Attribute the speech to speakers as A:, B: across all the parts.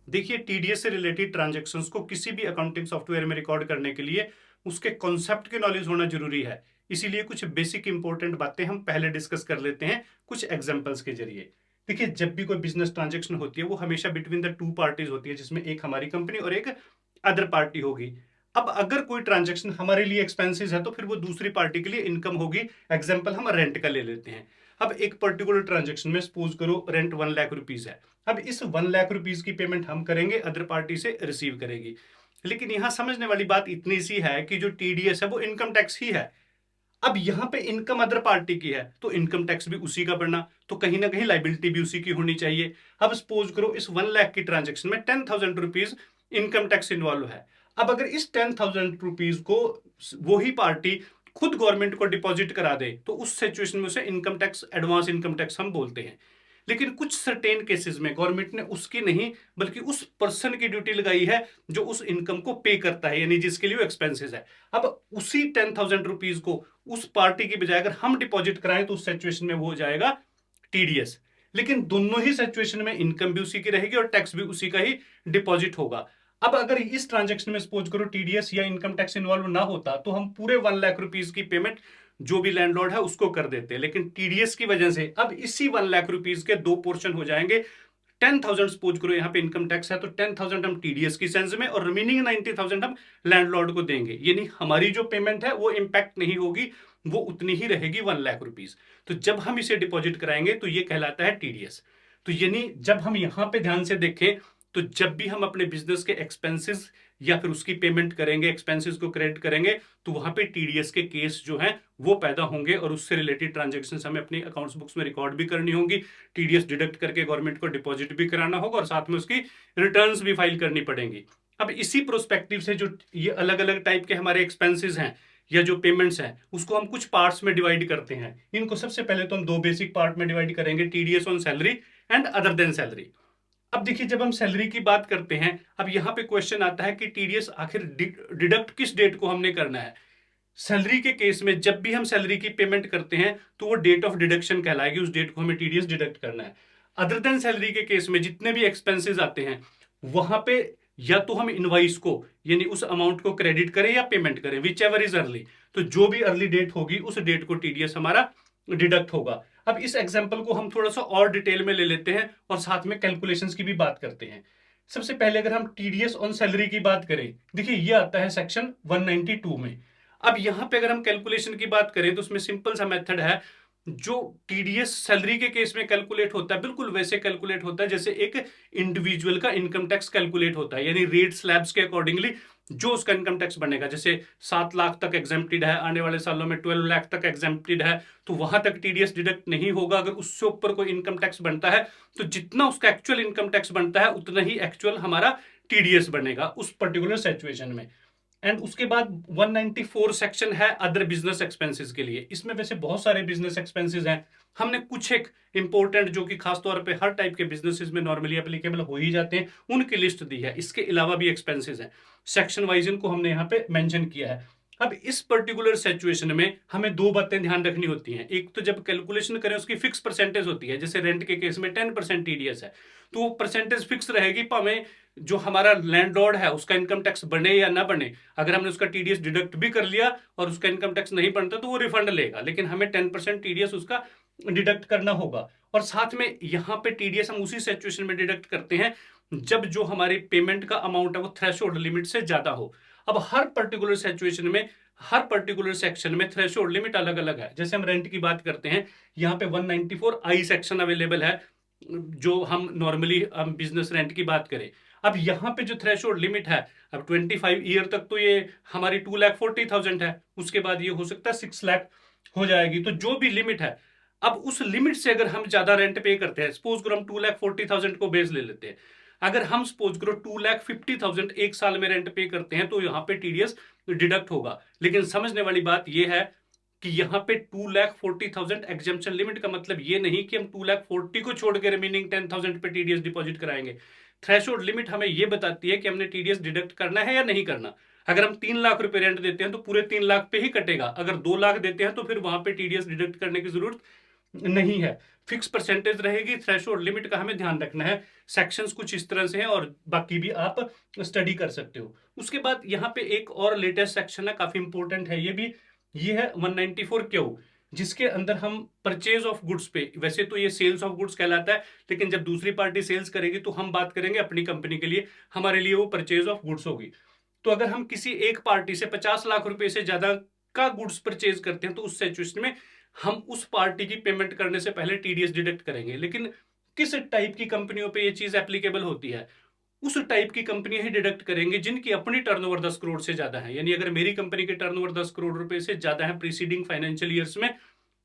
A: देखिए, टीडीएस से related transactions को किसी भी अकाउंटिंग सॉफ्टवेयर में रिकॉर्ड करने के लिए उसके कॉन्सेप्ट की नॉलेज होना जरूरी है। इसीलिए कुछ बेसिक इंपॉर्टेंट बातें हम पहले डिस्कस कर लेते हैं कुछ एग्जांपल्स के जरिए। देखिए, जब भी कोई बिजनेस ट्रांजैक्शन होती है वो हमेशा बिटवीन द टू पार्टीज होती है, जिसमें एक हमारी कंपनी और एक अदर पार्टी होगी। अब अगर कोई ट्रांजैक्शन हमारे लिए एक्सपेंसिस है तो फिर वो दूसरी पार्टी के लिए इनकम होगी। एग्जाम्पल हम रेंट का ले लेते हैं। अब एक पर्टिकुलर ट्रांजैक्शन में सपोज करो रेंट 1 लाख रुपीज है। अब इस 1 लाख रुपीज की पेमेंट हम करेंगे, अदर पार्टी से रिसीव करेगी। लेकिन यहां समझने वाली बात इतनी सी है कि जो टीडीएस है वो इनकम टैक्स ही है। अब यहां पे इनकम अदर पार्टी की है तो इनकम टैक्स भी उसी का बढ़ना, तो कहीं ना कहीं लाइबिलिटी भी उसी की होनी चाहिए। अब सपोज करो इस 1 लाख की ट्रांजेक्शन में 10,000 रुपीज इनकम टैक्स इन्वॉल्व है। अब अगर इस 10,000 रुपीज को वही पार्टी खुद गवर्नमेंट को डिपॉजिट करा दे तो उस सिचुएशन में उसे income tax, advance income tax हम बोलते हैं। लेकिन कुछ सर्टेन केसेस में गवर्नमेंट ने उसकी नहीं बल्कि उस पर्सन की ड्यूटी लगाई है जो उस इनकम को पे करता है, यानी जिसके लिए वो एक्सपेंसेस है। अब उसी 10,000 रुपीज को उस पार्टी की बजाय अगर हम डिपॉजिट कराएं तो उस सिचुएशन में वो हो जाएगा टीडीएस। लेकिन दोनों ही सिचुएशन में इनकम भी उसी की रहेगी और टैक्स भी उसी का ही डिपॉजिट होगा। अब अगर इस ट्रांजेक्शन में सपोज करो टीडीएस या इनकम टैक्स इन्वॉल्व ना होता तो हम पूरे 1 लाख रुपीज की पेमेंट जो भी लैंडलॉर्ड है उसको कर देते हैं। लेकिन टीडीएस की वजह से अब इसी 1 लाख रुपीज के दो पोर्शन हो जाएंगे। 10,000 सपोज करो यहाँ पे इनकम टैक्स है तो 10,000 हम टीडीएस की सेंस में और रिमेनिंग 90,000 हम लैंडलॉर्ड को देंगे। यानी हमारी जो पेमेंट है वो इंपैक्ट नहीं होगी, वो उतनी ही रहेगी 1 लाख रुपीज। तो जब हम इसे डिपॉजिट कराएंगे तो ये कहलाता है टीडीएस। तो यानी जब हम यहां पे ध्यान से देखें तो जब भी हम अपने बिजनेस के एक्सपेंसेस या फिर उसकी पेमेंट करेंगे, एक्सपेंसेस को क्रेडिट करेंगे, तो वहां पे टीडीएस के केस जो हैं वो पैदा होंगे और उससे रिलेटेड ट्रांजैक्शंस हमें अपनी अकाउंट्स बुक्स में रिकॉर्ड भी करनी होंगी। टीडीएस डिडक्ट करके गवर्नमेंट को डिपॉजिट भी कराना होगा और साथ में उसकी रिटर्न्स भी फाइल करनी पड़ेंगी। अब इसी प्रोस्पेक्टिव से जो ये अलग अलग टाइप के हमारे एक्सपेंसेस हैं या जो पेमेंट्स हैं उसको हम कुछ पार्ट्स में डिवाइड करते हैं। इनको सबसे पहले तो हम दो बेसिक पार्ट में डिवाइड करेंगे, TDS on salary and other than salary. अब देखिए, जब हम सैलरी की बात करते हैं, अब यहां पे क्वेश्चन आता है कि टीडीएस आखिर डिडक्ट किस डेट को हमने करना है। सैलरी के केस में जब भी हम सैलरी की पेमेंट करते हैं तो वो डेट ऑफ डिडक्शन कहलाएगी, उस डेट को हमें टीडीएस डिडक्ट करना है। अदर देन सैलरी के केस में जितने भी एक्सपेंसेस आते हैं वहां पे या तो हम इनवाइस को यानी उस अमाउंट को क्रेडिट करें या पेमेंट करें, विच एवर इज अर्ली। तो जो भी अर्ली डेट होगी उस डेट को टीडीएस हमारा डिडक्ट होगा। अब इस एग्जांपल को हम थोड़ा सा और डिटेल में ले लेते हैं और साथ में कैलकुलेशंस की भी बात करते हैं। सबसे पहले अगर हम टीडीएस ऑन सैलरी की बात करें, देखिए ये आता है सेक्शन 192 में। अब यहां पे अगर हम कैलकुलेशन की बात करें तो उसमें सिंपल सा मेथड है। जो टीडीएस सैलरी के केस में कैलकुलेट होता है बिल्कुल वैसे कैलकुलेट होता है जैसे एक इंडिविजुअल का इनकम टैक्स कैलकुलेट होता है, यानी रेट स्लैब्स के अकॉर्डिंगली जो उसका इनकम टैक्स बनेगा। जैसे 7 लाख तक एग्जेम्प्टेड है, आने वाले सालों में 12 लाख तक एग्जेम्प्टेड है, तो वहां तक टीडीएस डिडक्ट नहीं होगा। अगर उससे ऊपर कोई इनकम टैक्स बनता है तो जितना उसका एक्चुअल इनकम टैक्स बनता है उतना ही एक्चुअल हमारा टीडीएस बनेगा उस पर्टिकुलर सिचुएशन में। एंड उसके बाद 194 सेक्शन है अदर बिजनेस एक्सपेंसेस के लिए। इसमें वैसे बहुत सारे बिजनेस एक्सपेंसेस हैं, हमने कुछ एक इंपॉर्टेंट जो कि खासतौर पे हर टाइप के बिजनेसेस में नॉर्मली एप्लीकेबल हो ही जाते हैं उनकी लिस्ट दी है। इसके अलावा भी एक्सपेंसेस हैं, सेक्शन वाइज इनको हमने यहाँ पे मेंशन किया है। अब इस पर्टिकुलर सिचुएशन में हमें दो बातें ध्यान रखनी होती हैं। एक तो जब कैलकुलेशन करें उसकी फिक्स परसेंटेज होती है, जैसे रेंट के केस में 10% टीडीएस है तो वो परसेंटेज फिक्स रहेगी, भावें जो हमारा लैंडलॉर्ड है उसका इनकम टैक्स बने या ना बने। अगर हमने उसका टीडीएस डिडक्ट भी कर लिया और उसका इनकम टैक्स नहीं बनता तो वो रिफंड लेगा, लेकिन हमें 10% टीडीएस उसका डिडक्ट करना होगा। और साथ में यहाँ पे टीडीएस हम उसी सिचुएशन में डिडक्ट करते हैं जब जो हमारी पेमेंट का अमाउंट है वो थ्रेशोल्ड लिमिट से ज्यादा हो। अब हर पर्टिकुलर सिचुएशन में हर पर्टिकुलर सेक्शन में थ्रेशोल्ड लिमिट अलग अलग है। जैसे हम रेंट की बात करते हैं, यहाँ पे 194 आई सेक्शन अवेलेबल है जो हम नॉर्मली हम बिजनेस रेंट की बात करें। अब यहाँ पे जो थ्रेशोल्ड लिमिट है, अब 25 ईयर तक तो ये हमारी 2,40,000 है, उसके बाद ये हो सकता है 6 लाख हो जाएगी। तो जो भी लिमिट है, अब उस लिमिट से अगर हम ज्यादा रेंट पे करते हैं, सपोज करो हम 2,40,000 को बेस ले लेते हैं, अगर हम सपोज करो 2,50,000 एक साल में रेंट पे करते हैं तो यहाँ पे टीडीएस डिडक्ट होगा। लेकिन समझने वाली बात यह है कि यहाँ पे 2,40,000 एग्जेम्पशन लिमिट का मतलब ये नहीं कि हम 2,40,000 को छोड़ के रिमेनिंग 10,000 पे टीडीएस डिपॉजिट कराएंगे। थ्रेशोल्ड लिमिट हमें ये बताती है कि हमने टीडीएस डिडक्ट करना है या नहीं करना। अगर हम 3 लाख रुपए रेंट देते हैं तो पूरे 3 लाख पे ही कटेगा, अगर 2 लाख देते हैं तो फिर वहां पे टीडीएस डिडक्ट करने की जरूरत नहीं है, फिक्स परसेंटेज रहेगी। थ्रेशोल्ड लिमिट का हमें ध्यान रखना है। सेक्शंस कुछ इस तरह से हैं और बाकी भी आप स्टडी कर सकते हो। उसके बाद यहाँ पे एक और लेटेस्ट सेक्शन है, काफी इंपॉर्टेंट है ये भी, ये है 194 क्यू, जिसके अंदर हम परचेज ऑफ गुड्स पे, वैसे तो ये सेल्स ऑफ गुड्स कहलाता है, लेकिन जब दूसरी पार्टी सेल्स करेगी तो हम बात करेंगे अपनी कंपनी के लिए, हमारे लिए वो परचेज ऑफ गुड्स होगी। तो अगर हम किसी एक पार्टी से 50 लाख रुपए से ज्यादा का गुड्स परचेज करते हैं तो उस सिचुएशन में हम उस पार्टी की पेमेंट करने से पहले टीडीएस डिडक्ट करेंगे। लेकिन किस टाइप की कंपनियों पे ये चीज एप्लीकेबल होती है? उस टाइप की कंपनियां ही डिडक्ट करेंगे जिनकी अपनी टर्नओवर 10 करोड़ से ज्यादा है। यानी अगर मेरी कंपनी के टर्नओवर 10 करोड़ रुपए से ज्यादा है प्रीसीडिंग फाइनेंशियल ईयर्स में,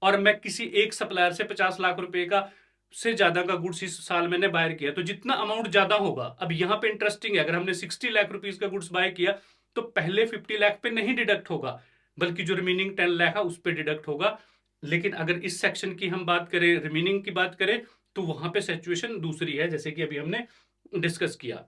A: और मैं किसी एक सप्लायर से 50 लाख रुपए का से ज्यादा का गुड्स इस साल मैंने बायर किया, तो जितना अमाउंट ज्यादा होगा, अब यहां पे इंटरेस्टिंग है, अगर हमने 60 लाख रुपीज का गुड्स बाय किया तो पहले 50 लाख पे नहीं डिडक्ट होगा, बल्कि जो रिमेनिंग 10 लाख है उस पर डिडक्ट होगा। लेकिन अगर इस सेक्शन की हम बात करें, रिमेनिंग की बात करें, तो वहां पे सिचुएशन दूसरी है, जैसे कि अभी हमने डिस्कस किया।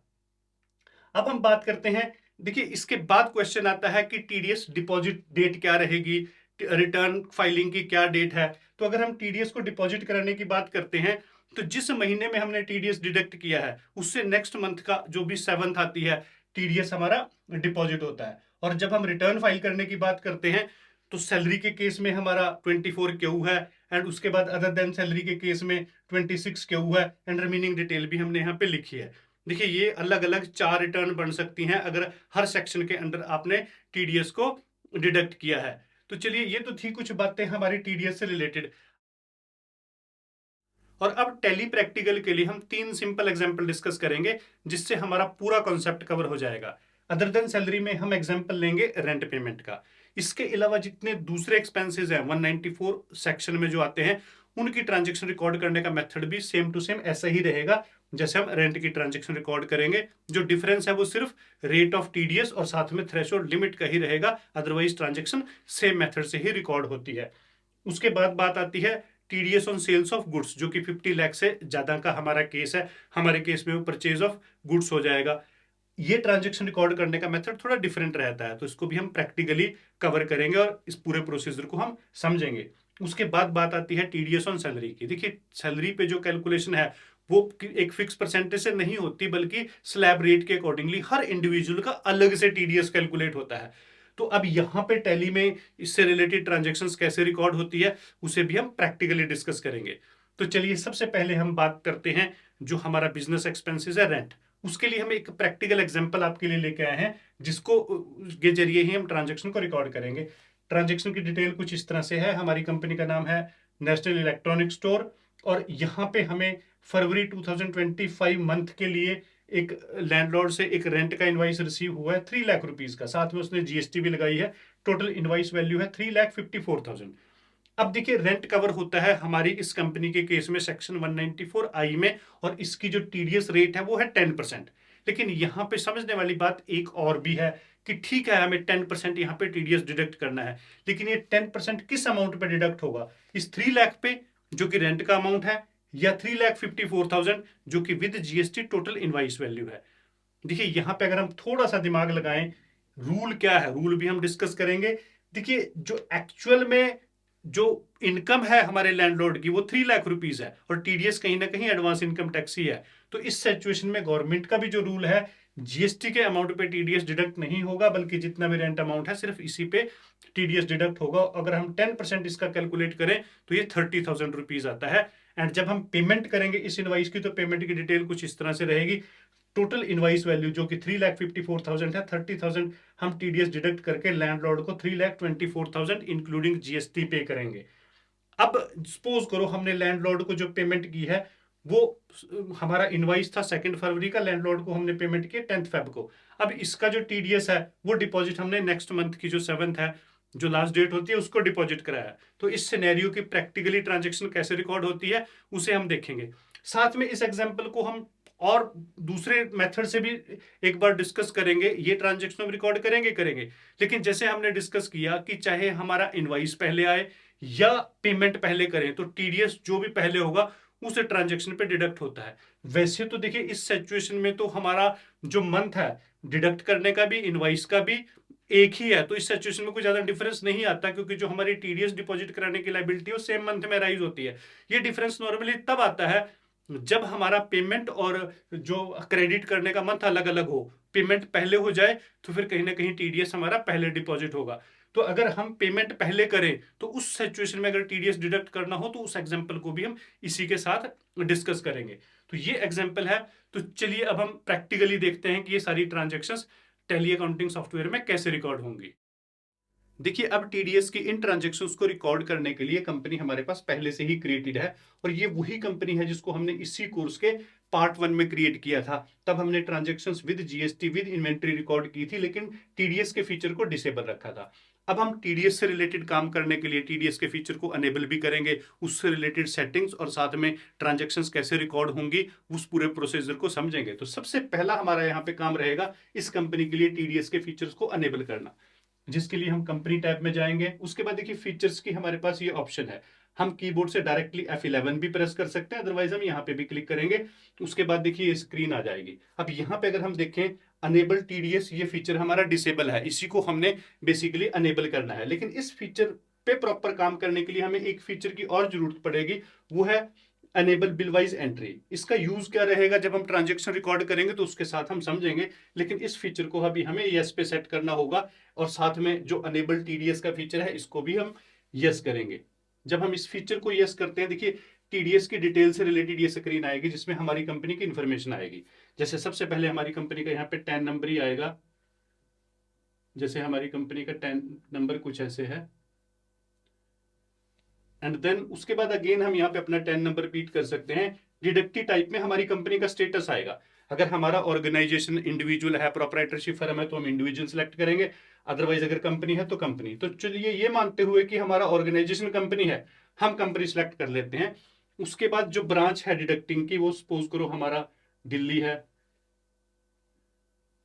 A: अब हम बात करते हैं, देखिए इसके बाद क्वेश्चन आता है कि टीडीएस डिपॉजिट डेट क्या रहेगी, रिटर्न फाइलिंग की क्या डेट है। तो अगर हम टीडीएस को डिपॉजिट कराने की बात करते हैं, तो जिस महीने में हमने टीडीएस डिडक्ट किया है उससे नेक्स्ट मंथ का जो भी 7th आती है टीडीएस हमारा डिपॉजिट होता है। और जब हम रिटर्न फाइल करने की बात करते हैं तो सैलरी के केस में हमारा 24 क्यू है, एंड उसके बाद अदर देन सैलरी के केस में 26 क्यू है, एंड रिमेनिंग डिटेल भी हमने यहाँ पे लिखी है। देखिए ये अलग अलग 4 रिटर्न बन सकती हैं अगर हर सेक्शन के अंदर आपने टीडीएस को डिडक्ट किया है। तो चलिए, ये तो थी कुछ बातें हमारी टीडीएस से रिलेटेड। और अब टैली प्रैक्टिकल के लिए हम 3 सिंपल एग्जांपल डिस्कस करेंगे जिससे हमारा पूरा कॉन्सेप्ट कवर हो जाएगा। अदर देन सैलरी में हम एग्जांपल लेंगे रेंट पेमेंट का। इसके अलावा जितने दूसरे एक्सपेंसेस हैं 194 सेक्शन में जो आते हैं, उनकी ट्रांजेक्शन रिकॉर्ड करने का मेथड भी सेम टू सेम ऐसा ही रहेगा जैसे हम रेंट की ट्रांजेक्शन रिकॉर्ड करेंगे। जो डिफरेंस है वो सिर्फ रेट ऑफ टीडीएस और साथ में थ्रेशोल्ड लिमिट का ही रहेगा, अदरवाइज ट्रांजेक्शन सेम मेथड से ही रिकॉर्ड होती है। उसके बाद बात आती है TDS on sales of goods, जो कि 50 लाख से ज्यादा का हमारा केस है। हमारे केस में वो परचेज ऑफ गुड्स हो जाएगा। ये ट्रांजेक्शन रिकॉर्ड करने का मेथड थोड़ा डिफरेंट रहता है, तो इसको भी हम प्रैक्टिकली कवर करेंगे और इस पूरे प्रोसीजर को हम समझेंगे। उसके बाद बात आती है टीडीएस ऑन सैलरी की। देखिए सैलरी पे जो कैलकुलेशन है वो एक फिक्स परसेंटेज से नहीं होती, बल्कि स्लैब रेट के अकॉर्डिंगली हर इंडिविजुअल का अलग से टीडीएस कैलकुलेट होता है। तो अब यहाँ पे टैली में इससे रिलेटेड ट्रांजेक्शन्स कैसे रिकॉर्ड होती है उसे भी हम प्रैक्टिकली डिस्कस करेंगे। तो चलिए सबसे पहले हम बात करते हैं जो हमारा बिजनेस एक्सपेंसेस है रेंट। उसके लिए हम एक प्रैक्टिकल एग्जांपल आपके लिए लेके आए हैं जिसको के जरिए ही हम ट्रांजेक्शन को रिकॉर्ड करेंगे। ट्रांजेक्शन की डिटेल कुछ इस तरह से है। हमारी कंपनी का नाम है नेशनल इलेक्ट्रॉनिक स्टोर, और यहाँ पे हमें फरवरी 2025 मंथ के लिए एक लैंडलॉर्ड से एक रेंट का इनवाइस रिसीव हुआ है 3 लाख रुपीज का, साथ में उसने जीएसटी भी लगाई है। टोटल इनवाइस वैल्यू है 3,54,000। अब देखिए रेंट कवर होता है हमारी इस कंपनी के केस में सेक्शन 194I में, और इसकी जो टीडीएस रेट है वो है 10%। लेकिन यहाँ पे समझने वाली बात एक और भी है कि ठीक है हमें 10% यहाँ पे टीडीएस डिडक्ट करना है, लेकिन ये 10% किस अमाउंट पे डिडक्ट होगा? इस 3 लाख पे जो कि रेंट का अमाउंट है, या 3,54,000 जो कि with GST total invoice value है। देखिए यहां पे अगर हम थोड़ा सा दिमाग लगाएं, रूल क्या है, रूल भी हम डिस्कस करेंगे। देखिए जो एक्चुअल में जो इनकम है हमारे लैंडलॉर्ड की वो 3 लाख रुपीज है, और टीडीएस कहीं ना कहीं एडवांस इनकम टैक्स ही है। तो इस सिचुएशन में गवर्नमेंट का भी जो रूल है, जीएसटी के अमाउंट पे टीडीएस डिडक्ट नहीं होगा, बल्कि जितना भी रेंट अमाउंट है सिर्फ इसी पे टीडीएस डिडक्ट होगा। अगर हम 10% इसका कैलकुलेट करें तो ये 30,000 रुपीज आता है। एंड जब हम पेमेंट करेंगे इस इनवाइस की, तो पेमेंट की डिटेल कुछ इस तरह से रहेगी। टोटल इनवाइस वैल्यू जो कि 3,54,000 है, 30,000 हम टीडीएस डिडक्ट करके लैंडलॉर्ड को 3,24,000 इंक्लूडिंग जीएसटी पे करेंगे। अब सपोज करो हमने लैंडलॉर्ड को जो पेमेंट की है वो, हमारा इनवाइस था 2 फरवरी का, लैंडलॉर्ड को हमने पेमेंट की 10 फेब को। अब इसका जो टीडीएस है वो डिपॉजिट हमने नेक्स्ट मंथ की जो 7th है, जो लास्ट डेट होती है, उसको डिपॉजिट कराया। तो इस सिनेरियो की प्रैक्टिकली ट्रांजेक्शन कैसे रिकॉर्ड होती है उसे हम देखेंगे। साथ में इस एग्जाम्पल को हम और दूसरे मेथड से भी एक बार डिस्कस करेंगे। ये ट्रांजेक्शन हम रिकॉर्ड करेंगे, लेकिन जैसे हमने डिस्कस किया कि चाहे हमारा इनवाइस पहले आए या पेमेंट पहले करें, तो टीडीएस जो भी पहले होगा उस ट्रांजेक्शन पे डिडक्ट होता है। वैसे तो देखिए इस सिचुएशन में तो हमारा जो मंथ है डिडक्ट करने का भी, इनवाइस का भी, एक ही है, तो इस सिचुएशन में कोई ज्यादा डिफरेंस नहीं आता, क्योंकि जो हमारी टीडीएस डिपॉजिट कराने की लायबिलिटी है वो सेम मंथ में राइज होती है। ये डिफरेंस नॉर्मली तब आता है जब हमारा पेमेंट और जो क्रेडिट करने का मंथ अलग अलग हो। पेमेंट पहले हो जाए तो फिर कहीं ना कहीं टीडीएस हमारा पहले डिपॉजिट होगा। तो अगर हम पेमेंट पहले करें तो उस सिचुएशन में अगर टीडीएस डिडक्ट करना हो तो उस एग्जांपल को भी हम इसी के साथ डिस्कस करेंगे। तो ये एग्जांपल है। तो चलिए अब हम प्रैक्टिकली देखते हैं कि ये सारी ट्रांजैक्शंस टैली अकाउंटिंग सॉफ्टवेयर में कैसे रिकॉर्ड होंगी। देखिए, अब टीडीएस की इन ट्रांजैक्शंस को रिकॉर्ड करने के लिए कंपनी हमारे पास पहले से ही क्रिएटेड है, और ये वही कंपनी है जिसको हमने इसी कोर्स के पार्ट 1 में क्रिएट किया था। तब हमने transactions with GST with inventory record की थी, लेकिन टीडीएस के फीचर को डिसेबल रखा था। अब हम टीडीएस से रिलेटेड काम करने के लिए टीडीएस के फीचर को अनेबल भी करेंगे, उससे रिलेटेड सेटिंग्स और साथ में ट्रांजैक्शंस कैसे रिकॉर्ड होंगी उस पूरे प्रोसीजर को समझेंगे। तो सबसे पहला हमारा यहाँ पे काम रहेगा इस कंपनी के लिए टीडीएस के फीचर्स को अनेबल करना, जिसके लिए हम कंपनी टैब में जाएंगे। उसके बाद देखिए फीचर्स की हमारे पास ये ऑप्शन है, हम कीबोर्ड से डायरेक्टली F11 भी प्रेस कर सकते हैं, अदरवाइज हम यहाँ पे भी क्लिक करेंगे। उसके बाद देखिए ये स्क्रीन आ जाएगी। अब यहाँ पे अगर हम देखें अनेबल टीडीएस, ये फीचर हमारा डिसेबल है, इसी को हमने बेसिकली अनेबल करना है। लेकिन इस फीचर पे प्रॉपर काम करने के लिए हमें एक फीचर की और जरूरत पड़ेगी, वो है अनेबल बिल वाइज एंट्री। इसका यूज क्या रहेगा जब हम ट्रांजैक्शन रिकॉर्ड करेंगे तो उसके साथ हम समझेंगे, लेकिन इस फीचर को अभी हमें यस पे सेट करना होगा, और साथ में जो अनेबल टीडीएस का फीचर है इसको भी हम यस करेंगे। जब हम इस फीचर को यस करते हैं, देखिए टीडीएस की डिटेल से रिलेटेड ये स्क्रीन आएगी जिसमें हमारी कंपनी की इंफॉर्मेशन आएगी। जैसे सबसे पहले हमारी कंपनी का यहाँ पे 10 नंबर ही आएगा। जैसे हमारी कंपनी का 10 नंबर कुछ ऐसे है, एंड देन उसके बाद अगेन हम यहाँ पे अपना 10 नंबर रिपीट कर सकते हैं। डिडक्टिव टाइप में हमारी कंपनी का स्टेटस आएगा। अगर हमारा ऑर्गेनाइजेशन इंडिविजुअल है, प्रोप्राइटरशिप फर्म है, तो हम इंडिविजुअल सेलेक्ट करेंगे, अदरवाइज अगर कंपनी है तो कंपनी। तो चलिए ये मानते हुए कि हमारा ऑर्गेनाइजेशन कंपनी है, हम कंपनी सेलेक्ट कर लेते हैं। उसके बाद जो ब्रांच है डिडक्टिंग की, वो सपोज करो हमारा दिल्ली है,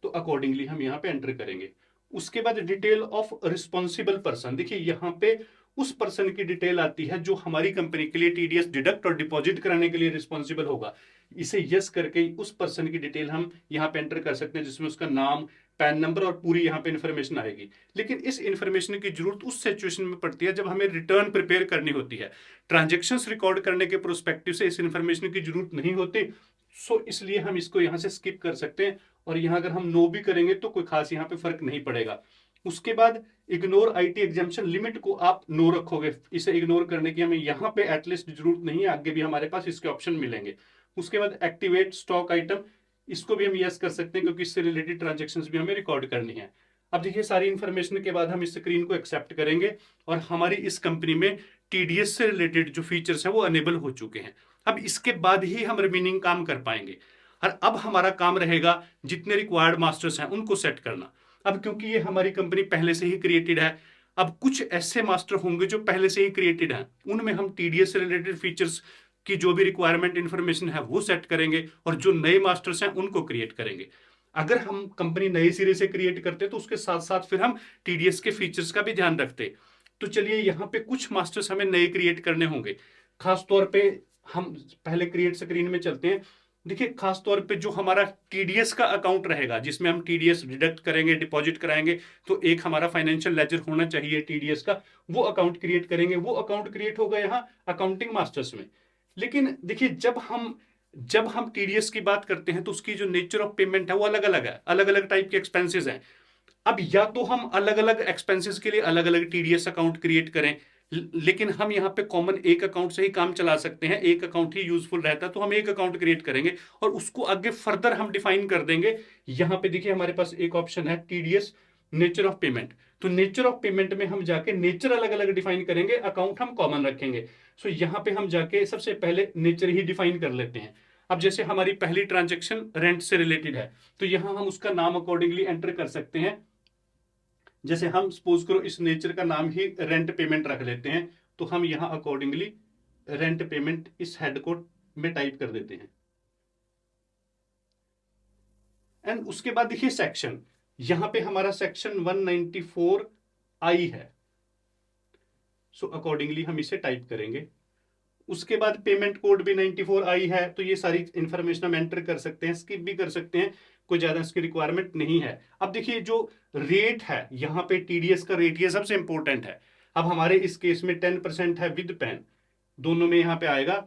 A: तो अकॉर्डिंगली हम यहाँ पे एंटर करेंगे। उसके बाद डिटेल ऑफ रिस्पॉन्सिबल पर्सन, देखिए यहाँ पे उस पर्सन की डिटेल आती है जो हमारी कंपनी के लिए टीडीएस डिडक्ट और डिपॉजिट कराने के लिए रिस्पॉन्सिबल होगा। इसे यस करके उस पर्सन की डिटेल हम यहाँ पे एंटर कर सकते हैं, जिसमें उसका नाम, पैन नंबर और पूरी यहाँ पे इन्फॉर्मेशन आएगी। लेकिन इस इन्फॉर्मेशन की जरूरत उस सिचुएशन में पड़ती है जब हमें रिटर्न प्रिपेयर करनी होती है। ट्रांजेक्शन्स रिकॉर्ड करने के प्रोस्पेक्टिव से इस इन्फॉर्मेशन की जरूरत नहीं होती, सो इसलिए हम इसको यहाँ से स्किप कर सकते हैं, और यहाँ अगर हम नो भी करेंगे तो कोई खास यहाँ पे फर्क नहीं पड़ेगा। उसके बाद इग्नोर आईटी एग्जाम्पशन लिमिट को आप नो रखोगे, इसे इग्नोर करने की हमें यहाँ पे एटलीस्ट जरूरत नहीं है, आगे भी हमारे पास इसके ऑप्शन मिलेंगे। उसके बाद एक्टिवेट स्टॉक आइटम, इसको भी हम यस कर सकते हैं क्योंकि इससे रिलेटेड ट्रांजेक्शन्स भी हमें रिकॉर्ड करनी है। अब देखिए सारी इंफॉर्मेशन के बाद हम इस स्क्रीन को एक्सेप्ट करेंगे, और हमारी इस कंपनी में टीडीएस से रिलेटेड जो फीचर्स है वो अनेबल हो चुके हैं। अब इसके बाद ही हम रिमेनिंग काम कर पाएंगे, और अब हमारा काम रहेगा जितने रिक्वायर्ड मास्टर्स हैं उनको सेट करना। अब क्योंकि ये हमारी कंपनी पहले से ही क्रिएटेड है, अब कुछ ऐसे मास्टर होंगे जो पहले से ही क्रिएटेड हैं, उनमें हम टीडीएस से रिलेटेड फीचर्स की जो भी रिक्वायरमेंट इंफॉर्मेशन है वो सेट करेंगे, और जो नए मास्टर्स हैं उनको क्रिएट करेंगे। अगर हम कंपनी नए सिरे से क्रिएट करते तो उसके साथ साथ फिर हम टीडीएस के फीचर्स का भी ध्यान रखते। तो चलिए यहाँ पे कुछ मास्टर्स हमें नए क्रिएट करने होंगे। खास तौर पे हम पहले क्रिएट स्क्रीन में चलते हैं। देखिए खास तौर पे जो हमारा टीडीएस का अकाउंट रहेगा जिसमें हम टीडीएस डिडक्ट करेंगे, डिपॉजिट कराएंगे, तो एक हमारा फाइनेंशियल लेजर होना चाहिए टीडीएस का, वो अकाउंट क्रिएट करेंगे। वो अकाउंट क्रिएट होगा यहाँ अकाउंटिंग मास्टर्स में। लेकिन देखिए जब हम टीडीएस की बात करते हैं तो उसकी जो नेचर ऑफ पेमेंट है वो अलग अलग है, अलग अलग टाइप के एक्सपेंसेस हैं। अब या तो हम अलग अलग एक्सपेंसेस के लिए अलग अलग टीडीएस अकाउंट क्रिएट करें, लेकिन हम यहाँ पे कॉमन एक अकाउंट से ही काम चला सकते हैं, एक अकाउंट ही यूजफुल रहता है, तो हम एक अकाउंट क्रिएट करेंगे और उसको आगे फर्दर हम डिफाइन कर देंगे। यहाँ पे देखिए हमारे पास एक ऑप्शन है टीडीएस नेचर ऑफ पेमेंट, तो नेचर ऑफ पेमेंट में हम जाके नेचर अलग अलग डिफाइन करेंगे, अकाउंट हम कॉमन रखेंगे। सो यहाँ पे हम जाके सबसे पहले नेचर ही डिफाइन कर लेते हैं। अब जैसे हमारी पहली ट्रांजेक्शन रेंट से रिलेटेड है, तो यहाँ हम उसका नाम अकॉर्डिंगली एंटर कर सकते हैं। जैसे हम सपोज करो इस नेचर का नाम ही रेंट पेमेंट रख लेते हैं, तो हम यहां अकॉर्डिंगली रेंट पेमेंट इस हेड कोड में टाइप कर देते हैं। एंड उसके बाद देखिए सेक्शन, यहां पे हमारा सेक्शन 194 आई है, सो अकॉर्डिंगली हम इसे टाइप करेंगे। उसके बाद पेमेंट कोड भी 94 आई है, तो ये सारी इंफॉर्मेशन हम एंटर कर सकते हैं, स्किप भी कर सकते हैं, कोई ज्यादा इसकी रिक्वायरमेंट नहीं है। अब देखिए जो रेट है यहाँ पे टीडीएस का रेट, ये सबसे इंपॉर्टेंट है। अब हमारे इस केस में 10% है विद पेन, दोनों में यहाँ पे आएगा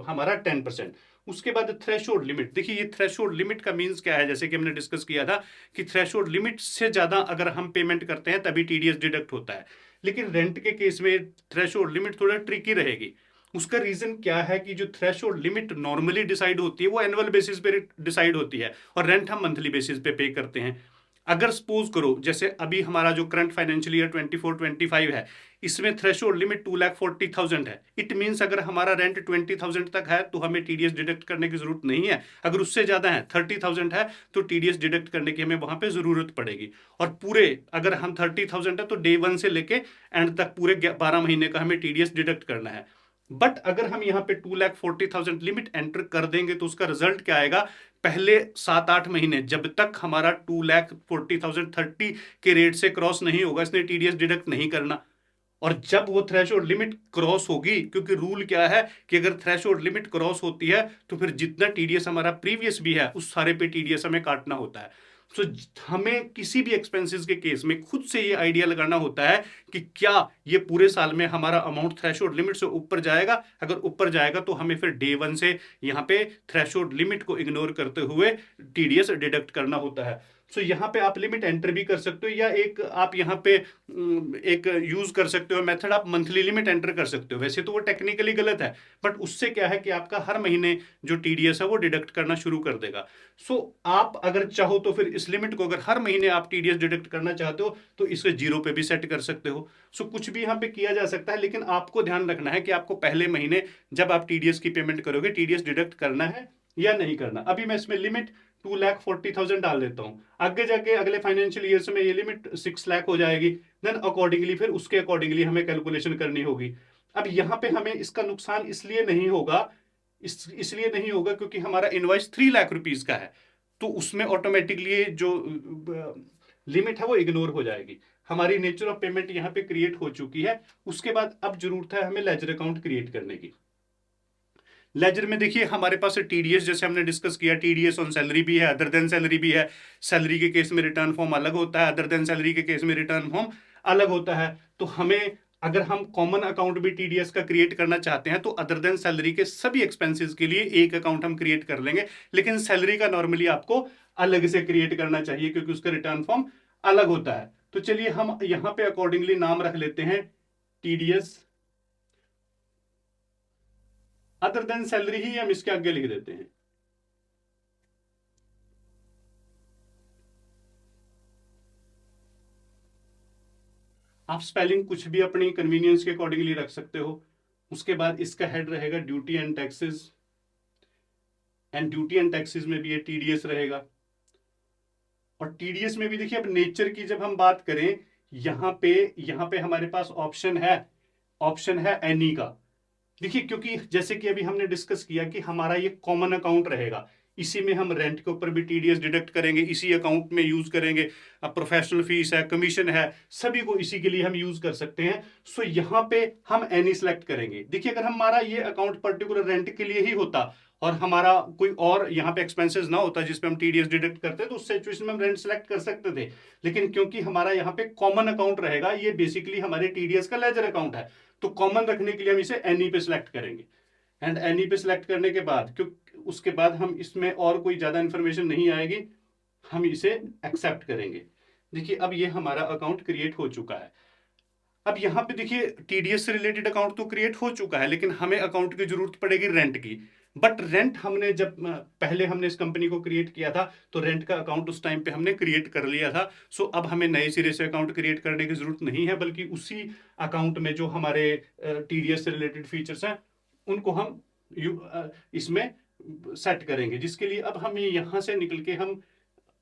A: हमारा 10%। उसके बाद थ्रेशोल्ड लिमिट, देखिए ये थ्रेशोल्ड लिमिट का मींस क्या है, जैसे कि हमने डिस्कस किया था कि थ्रेशोल्ड लिमिट से ज्यादा अगर हम पेमेंट करते हैं तभी टीडीएस डिडक्ट होता है। लेकिन रेंट के केस में थ्रेशोल्ड लिमिट थोड़ा ट्रिकी रहेगी। उसका रीजन क्या है कि जो थ्रेशोल्ड लिमिट नॉर्मली डिसाइड होती है वो एनुअल बेसिस पे डिसाइड होती है, और रेंट हम मंथली बेसिस पे करते हैं। अगर सपोज करो जैसे अभी हमारा जो करंट फाइनेंशियल ईयर 24-25 है, इसमें थ्रेशोल्ड लिमिट 2,40,000 है। इट मींस अगर हमारा रेंट 20,000 तक है तो हमें टीडीएस डिडक्ट करने की जरूरत नहीं है। अगर उससे ज्यादा है 30,000 है तो टीडीएस डिडक्ट करने की हमें वहां पे जरूरत पड़ेगी। और पूरे अगर हम 30,000 है तो डे 1 से लेके एंड तक पूरे 12 महीने का हमें टीडीएस डिडक्ट करना है। बट अगर हम यहाँ पे 2,40,000 लिमिट एंटर कर देंगे तो उसका रिजल्ट क्या आएगा, पहले 7-8 महीने जब तक हमारा 2,40,000 30 के रेट से क्रॉस नहीं होगा, इसने टीडीएस डिडक्ट नहीं करना। और जब वो थ्रेशोल्ड लिमिट क्रॉस होगी, क्योंकि रूल क्या है कि अगर थ्रेशोल्ड लिमिट क्रॉस होती है तो फिर जितना टीडीएस हमारा प्रीवियस भी है उस सारे पे टीडीएस हमें काटना होता है। सो हमें किसी भी एक्सपेंसेस के केस में खुद से ये आइडिया लगाना होता है कि क्या ये पूरे साल में हमारा अमाउंट थ्रेशोल्ड लिमिट से ऊपर जाएगा। अगर ऊपर जाएगा तो हमें फिर डे 1 से यहाँ पे थ्रेशोल्ड लिमिट को इग्नोर करते हुए टीडीएस डिडक्ट करना होता है। सो यहाँ पे आप लिमिट एंटर भी कर सकते हो, या एक आप यहाँ पे एक यूज कर सकते हो मेथड, आप मंथली लिमिट एंटर कर सकते हो। वैसे तो वो टेक्निकली गलत है, बट उससे क्या है कि आपका हर महीने जो टीडीएस है वो डिडक्ट करना शुरू कर देगा। सो आप अगर चाहो तो फिर इस लिमिट को, अगर हर महीने आप टीडीएस डिडक्ट करना चाहते हो तो इसे 0 पे भी सेट कर सकते हो। सो कुछ भी यहाँ पे किया जा सकता है, लेकिन आपको ध्यान रखना है कि आपको पहले महीने जब आप टीडीएस की पेमेंट करोगे टीडीएस डिडक्ट करना है या नहीं करना। अभी मैं इसमें लिमिट 2,40,000 डाल देता हूं, आगे जाके अगले फाइनेंशियल ईयर से में ये लिमिट 6 लाख हो जाएगी। देन अकॉर्डिंगली फिर उसके अकॉर्डिंगली हमें कैलकुलेशन करनी होगी। अब यहाँ पे हमें इसका नुकसान इसलिए नहीं होगा, इसलिए नहीं होगा क्योंकि हमारा इनवॉइस 3 लाख रुपीज का है, तो उसमें ऑटोमेटिकली जो लिमिट है वो इग्नोर हो जाएगी। हमारी नेचर ऑफ पेमेंट यहाँ पे क्रिएट हो चुकी है। उसके बाद अब जरूरत है हमें लेजर अकाउंट क्रिएट करने की। लेजर में देखिए हमारे पास टीडीएस, जैसे हमने डिस्कस किया, टीडीएस ऑन सैलरी भी है, अदर देन सैलरी भी है। सैलरी के केस में रिटर्न फॉर्म अलग होता है, अदर देन सैलरी के केस में रिटर्न फॉर्म अलग होता है। तो हमें अगर हम कॉमन अकाउंट भी टीडीएस का क्रिएट करना चाहते हैं तो अदर देन सैलरी के सभी एक्सपेंसेस के लिए एक अकाउंट हम क्रिएट कर लेंगे, लेकिन सैलरी का नॉर्मली आपको अलग से क्रिएट करना चाहिए क्योंकि उसका रिटर्न फॉर्म अलग होता है। तो चलिए हम यहां पे अकॉर्डिंगली नाम रख लेते हैं टीडीएस अदर देन सैलरी ही हम इसके आगे लिख देते हैं। आप स्पेलिंग कुछ भी अपनी कन्वीनियंस के अकॉर्डिंगली रख सकते हो। उसके बाद इसका हेड रहेगा duty and taxes, and duty and taxes में भी ये टीडीएस रहेगा। और टीडीएस में भी देखिए अब नेचर की जब हम बात करें, यहां पे हमारे पास ऑप्शन है एनी का। देखिए क्योंकि जैसे कि अभी हमने डिस्कस किया कि हमारा ये कॉमन अकाउंट रहेगा, इसी में हम रेंट के ऊपर भी टीडीएस डिडक्ट करेंगे, इसी अकाउंट में यूज करेंगे। अब प्रोफेशनल फीस है, कमीशन है, सभी को इसी के लिए हम यूज कर सकते हैं। सो यहाँ पे हम एनी सेलेक्ट करेंगे। देखिए अगर हमारा ये अकाउंट पर्टिकुलर रेंट के लिए ही होता और हमारा कोई और यहाँ पे एक्सपेंसेस ना होता जिसपे हम टीडीएस डिडक्ट करते तो उस सिचुएशन में हम रेंट सेलेक्ट कर सकते थे। लेकिन क्योंकि हमारा यहाँ पे कॉमन अकाउंट रहेगा, ये बेसिकली हमारे टीडीएस का लेजर अकाउंट है, तो कॉमन रखने के लिए हम इसे एनी पे सिलेक्ट करेंगे। एंड एनी पे सिलेक्ट करने के बाद क्योंकि उसके बाद हम इसमें और कोई ज्यादा इंफॉर्मेशन नहीं आएगी, हम इसे एक्सेप्ट करेंगे। देखिए अब ये हमारा अकाउंट क्रिएट हो चुका है। अब यहाँ पे देखिए टीडीएस से रिलेटेड अकाउंट तो क्रिएट हो चुका है, लेकिन हमें अकाउंट की जरूरत पड़ेगी रेंट की। बट रेंट हमने जब पहले हमने इस कंपनी को क्रिएट किया था तो रेंट का अकाउंट उस टाइम पे हमने क्रिएट कर लिया था। सो अब हमें नए सिरे से अकाउंट क्रिएट करने की जरूरत नहीं है, बल्कि उसी अकाउंट में जो हमारे टीडीएस से रिलेटेड फीचर्स हैं उनको हम इसमें सेट करेंगे। जिसके लिए अब हम यहां से निकल के हम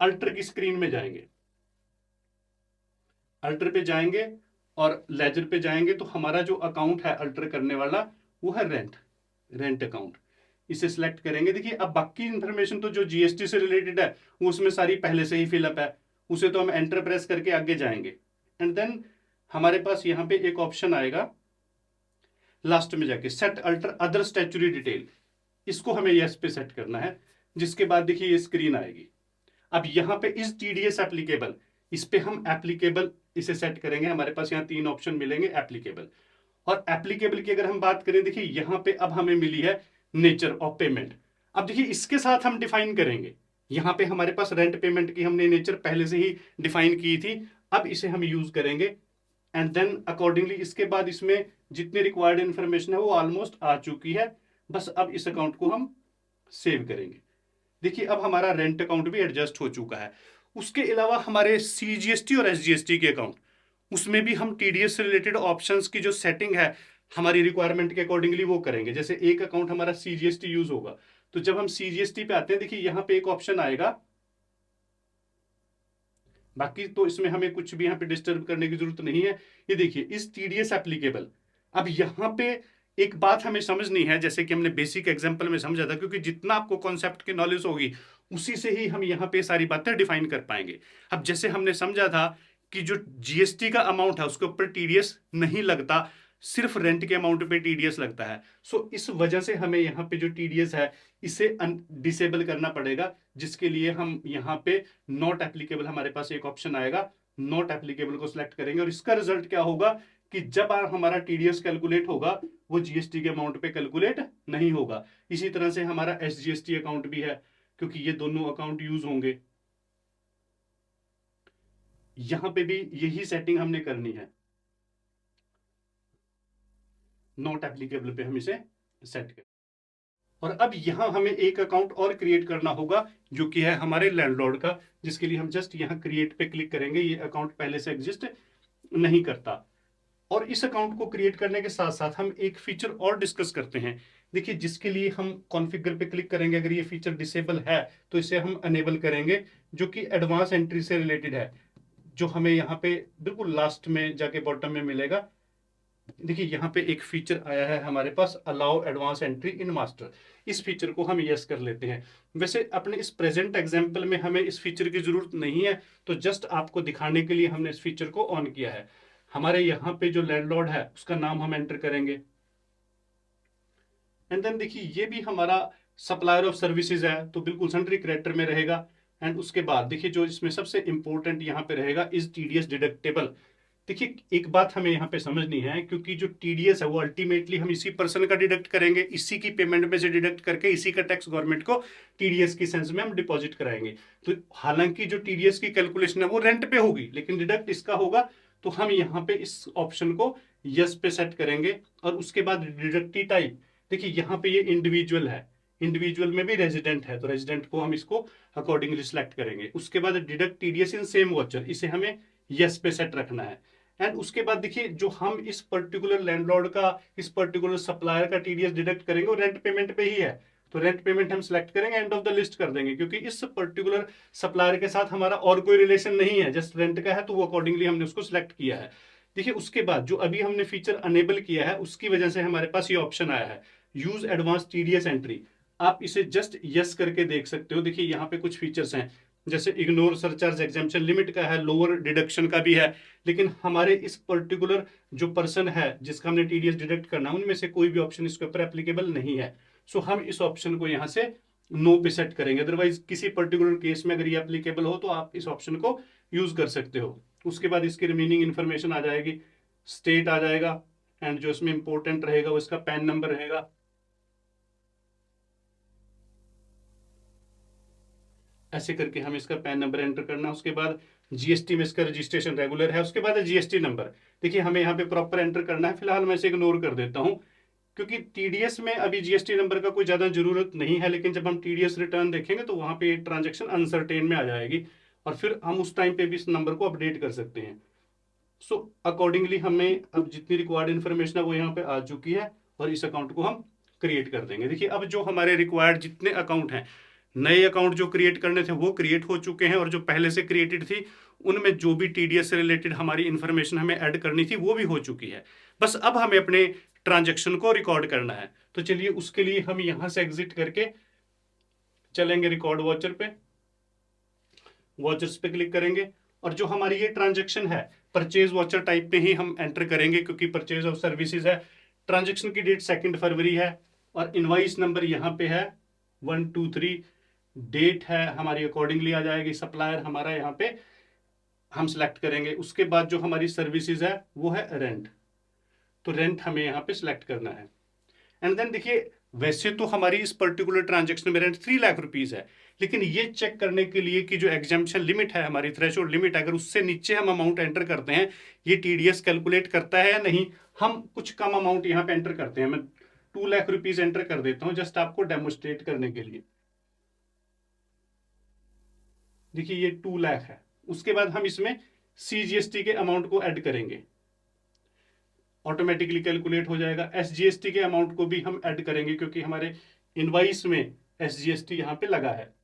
A: अल्टर की स्क्रीन में जाएंगे, अल्टर पे जाएंगे और लेजर पे जाएंगे तो हमारा जो अकाउंट है अल्टर करने वाला वो है रेंट अकाउंट। इसे सिलेक्ट करेंगे। देखिए अब बाकी इंफॉर्मेशन तो जो जीएसटी से रिलेटेड है वो उसमें सारी पहले से ही फिलअप है, उसे तो हम एंटर प्रेस करके आगे जाएंगे। एंड देन हमारे पास यहाँ पे एक ऑप्शन आएगा लास्ट में जाके set alter other statutory detail, इसको हमें यस पे सेट करना है। जिसके बाद देखिए ये स्क्रीन आएगी। अब यहाँ पे इस टीडीएस एप्लीकेबल, इस पे हम एप्लीकेबल इसे सेट करेंगे। हमारे पास यहाँ 3 ऑप्शन मिलेंगे एप्लीकेबल। और एप्लीकेबल की अगर हम बात करें, देखिए यहाँ पे अब हमें मिली है नेचर ऑफ पेमेंट। अब देखिए इसके साथ हम डिफाइन करेंगे, यहाँ पे हमारे पास रेंट पेमेंट की हमने नेचर पहले से ही डिफाइन की थी, अब इसे हम यूज करेंगे। एंड देन अकॉर्डिंगली इसके बाद इसमें जितनी रिक्वायर्ड इंफॉर्मेशन है वो ऑलमोस्ट आ चुकी है। बस अब इस अकाउंट को हम सेव करेंगे। देखिए अब हमारा रेंट अकाउंट भी एडजस्ट हो चुका है। उसके अलावा हमारे सीजीएसटी और एसजीएसटी के अकाउंट, उसमें भी हम टीडीएस से रिलेटेड ऑप्शंस की जो सेटिंग है हमारी रिक्वायरमेंट के अकॉर्डिंगली वो करेंगे। जैसे एक अकाउंट हमारा सीजीएसटी यूज होगा, तो जब हम सीजीएसटी पे आते हैं, देखिए यहाँ पे एक ऑप्शन आएगा, बाकी तो इसमें हमें कुछ भी यहाँ पे डिस्टर्ब करने की जरूरत नहीं है। ये देखिए इस टीडीएस एप्लीकेबल, अब यहाँ पे एक बात हमें समझनी है, जैसे कि हमने बेसिक एग्जांपल में समझा था, क्योंकि जितना आपको कॉन्सेप्ट की नॉलेज होगी उसी से ही हम यहाँ पे सारी बातें डिफाइन कर पाएंगे। अब जैसे हमने समझा था कि जो जीएसटी का अमाउंट है उसके ऊपर टीडीएस नहीं लगता, सिर्फ रेंट के अमाउंट पे टीडीएस लगता है। सो इस वजह से हमें यहाँ पे जो टीडीएस है इसे डिसेबल करना पड़ेगा, जिसके लिए हम यहाँ पे नॉट एप्लीकेबल, हमारे पास एक ऑप्शन आएगा, नॉट एप्लीकेबल को सिलेक्ट करेंगे। और इसका रिजल्ट क्या होगा कि जब हमारा टीडीएस कैलकुलेट होगा वो जीएसटी के अमाउंट पे कैलकुलेट नहीं होगा। इसी तरह से हमारा एसजीएसटी अकाउंट भी है, क्योंकि ये दोनों अकाउंट यूज होंगे। यहां पे भी यही सेटिंग हमने करनी है, नॉट एप्लीकेबल पे हम इसे सेट करें। और अब यहां हमें एक अकाउंट और क्रिएट करना होगा, जो कि है हमारे लैंडलॉर्ड का, जिसके लिए हम जस्ट यहां क्रिएट पे क्लिक करेंगे। ये अकाउंट पहले से एग्जिस्ट नहीं करता। और इस अकाउंट को क्रिएट करने के साथ साथ हम एक फीचर और डिस्कस करते हैं। देखिए जिसके लिए हम कॉन्फ़िगर पे क्लिक करेंगे, अगर ये फीचर डिसेबल है तो इसे हम अनेबल करेंगे, जो कि एडवांस एंट्री से रिलेटेड है, जो हमें यहाँ पे बिल्कुल लास्ट में जाके बॉटम में मिलेगा। देखिए यहाँ पे एक फीचर आया है हमारे पास, allow advance entry in master. इस फीचर को हम यस कर लेते हैं। वैसे अपने इस प्रेजेंट एग्जांपल में हमें इस फीचर की जरूरत नहीं है, तो जस्ट आपको दिखाने के लिए हमने इस फीचर को ऑन किया है। हमारे यहाँ पे जो लैंडलॉर्ड है उसका नाम हम एंटर करेंगे। एंड देन देखिए ये भी हमारा सप्लायर ऑफ सर्विसेज है, तो बिल्कुल सेंट्री कैरेक्टर में रहेगा। एंड उसके बाद देखिए जो इसमें सबसे इंपॉर्टेंट यहाँ पे रहेगा इज टीडीएस डिडक्टेबल। देखिए एक बात हमें यहाँ पे समझनी है, क्योंकि जो टीडीएस है वो अल्टीमेटली हम इसी पर्सन का डिडक्ट करेंगे, इसी की पेमेंट में से डिडक्ट करके इसी का टैक्स गवर्नमेंट को टीडीएस की सेंस में हम डिपॉजिट कराएंगे। तो हालांकि जो टीडीएस की कैलकुलेशन है वो रेंट पे होगी, लेकिन डिडक्ट इसका होगा। तो हम यहाँ पे इस ऑप्शन को यस पे सेट करेंगे। और उसके बाद डिडक्टी टाइप, देखिए यहाँ पे ये इंडिविजुअल है, इंडिविजुअल में भी रेजिडेंट है, तो रेजिडेंट को हम इसको अकॉर्डिंगली सिलेक्ट करेंगे। उसके बाद deduct TDS in same voucher, इसे हमें यस पे सेट रखना है। एंड उसके बाद देखिए जो हम इस पर्टिकुलर लैंडलॉर्ड का, इस पर्टिकुलर सप्लायर का टीडीएस डिडक्ट करेंगे वो रेंट पेमेंट पे ही है, तो रेंट पेमेंट हम सिलेक्ट करेंगे, एंड ऑफ द लिस्ट कर देंगे, क्योंकि इस पर्टिकुलर सप्लायर के साथ हमारा और कोई रिलेशन नहीं है, जस्ट रेंट का है, तो वो अकॉर्डिंगली हमने उसको सिलेक्ट किया है। देखिए उसके बाद जो अभी हमने फीचर अनेबल किया है उसकी वजह से हमारे पास ये ऑप्शन आया है, यूज एडवांस टीडीएस एंट्री। आप इसे जस्ट यस करके देख सकते हो। देखिए यहाँ पे कुछ फीचर्स हैं, जैसे इग्नोर सरचार्ज एग्जाम्पशन लिमिट का है, लोअर डिडक्शन का भी है, लेकिन हमारे इस पर्टिकुलर जो पर्सन है जिसका हमने टीडीएस डिडक्ट करना, उनमें से कोई भी ऑप्शन इसके ऊपर एप्लीकेबल नहीं है। सो हम इस ऑप्शन को यहाँ से नो पे सेट करेंगे। अदरवाइज किसी पर्टिकुलर केस में अगर ये एप्लीकेबल हो तो आप इस ऑप्शन को यूज कर सकते हो। उसके बाद इसकी रिमेनिंग इन्फॉर्मेशन आ जाएगी, स्टेट आ जाएगा, एंड जो इसमें इंपॉर्टेंट रहेगा वो इसका पैन नंबर रहेगा। ऐसे करके हम इसका पैन नंबर एंटर करना। उसके बाद जीएसटी में इसका रजिस्ट्रेशन रेगुलर है, उसके बाद जीएसटी नंबर। देखिए हमें यहाँ पे प्रॉपर एंटर करना है, फिलहाल मैं इसे इग्नोर कर देता हूँ, क्योंकि टीडीएस में अभी जीएसटी नंबर का कोई ज्यादा जरूरत नहीं है, लेकिन जब हम टीडीएस रिटर्न देखेंगे तो वहां पे ट्रांजेक्शन अनसर्टेन में आ जाएगी, और फिर हम उस टाइम पे भी इस नंबर को अपडेट कर सकते हैं। सो अकॉर्डिंगली हमें अब जितनी रिक्वायर्ड इन्फॉर्मेशन है वो यहाँ पे आ चुकी है, और इस अकाउंट को हम क्रिएट कर देंगे। देखिए अब जो हमारे रिक्वायर्ड जितने अकाउंट हैं, नए अकाउंट जो क्रिएट करने थे वो क्रिएट हो चुके हैं, और जो पहले से क्रिएटेड थी उनमें जो भी टीडीएस से रिलेटेड हमारी इंफॉर्मेशन हमें ऐड करनी थी वो भी हो चुकी है। बस अब हमें अपने ट्रांजेक्शन को रिकॉर्ड करना है। तो चलिए उसके लिए हम यहां से एग्जिट करके चलेंगे रिकॉर्ड वॉचर पे, वॉचर्स पे क्लिक करेंगे, और जो हमारी ये ट्रांजेक्शन है परचेज वॉचर टाइप पे ही हम एंटर करेंगे, क्योंकि परचेज ऑफ सर्विसेज है। ट्रांजेक्शन की डेट 2 फरवरी है और इनवाइस नंबर यहाँ पे है 123, डेट है हमारी अकॉर्डिंगली आ जाएगी, सप्लायर हमारा यहाँ पे हम सिलेक्ट करेंगे। उसके बाद जो हमारी सर्विसेज है वो है रेंट, तो रेंट हमें यहाँ पे सिलेक्ट करना है। एंड देन देखिए, वैसे तो हमारी इस पर्टिकुलर ट्रांजेक्शन में रेंट 3 लाख रुपीज है, लेकिन ये चेक करने के लिए कि जो एग्जाम्पशन लिमिट है हमारी, थ्रेशोल्ड लिमिट, अगर उससे नीचे हम अमाउंट एंटर करते हैं, ये टीडीएस कैलकुलेट करता है या नहीं। हम कुछ कम अमाउंट यहाँ पे एंटर करते हैं, मैं 2 लाख रुपीज एंटर कर देता हूँ जस्ट आपको डेमोस्ट्रेट करने के लिए। देखिए ये 2 लाख है। उसके बाद हम इसमें सीजीएसटी के अमाउंट को ऐड करेंगे, ऑटोमेटिकली कैलकुलेट हो जाएगा। एसजीएसटी के अमाउंट को भी हम ऐड करेंगे क्योंकि हमारे इनवाइस में एसजीएसटी यहां पे लगा है।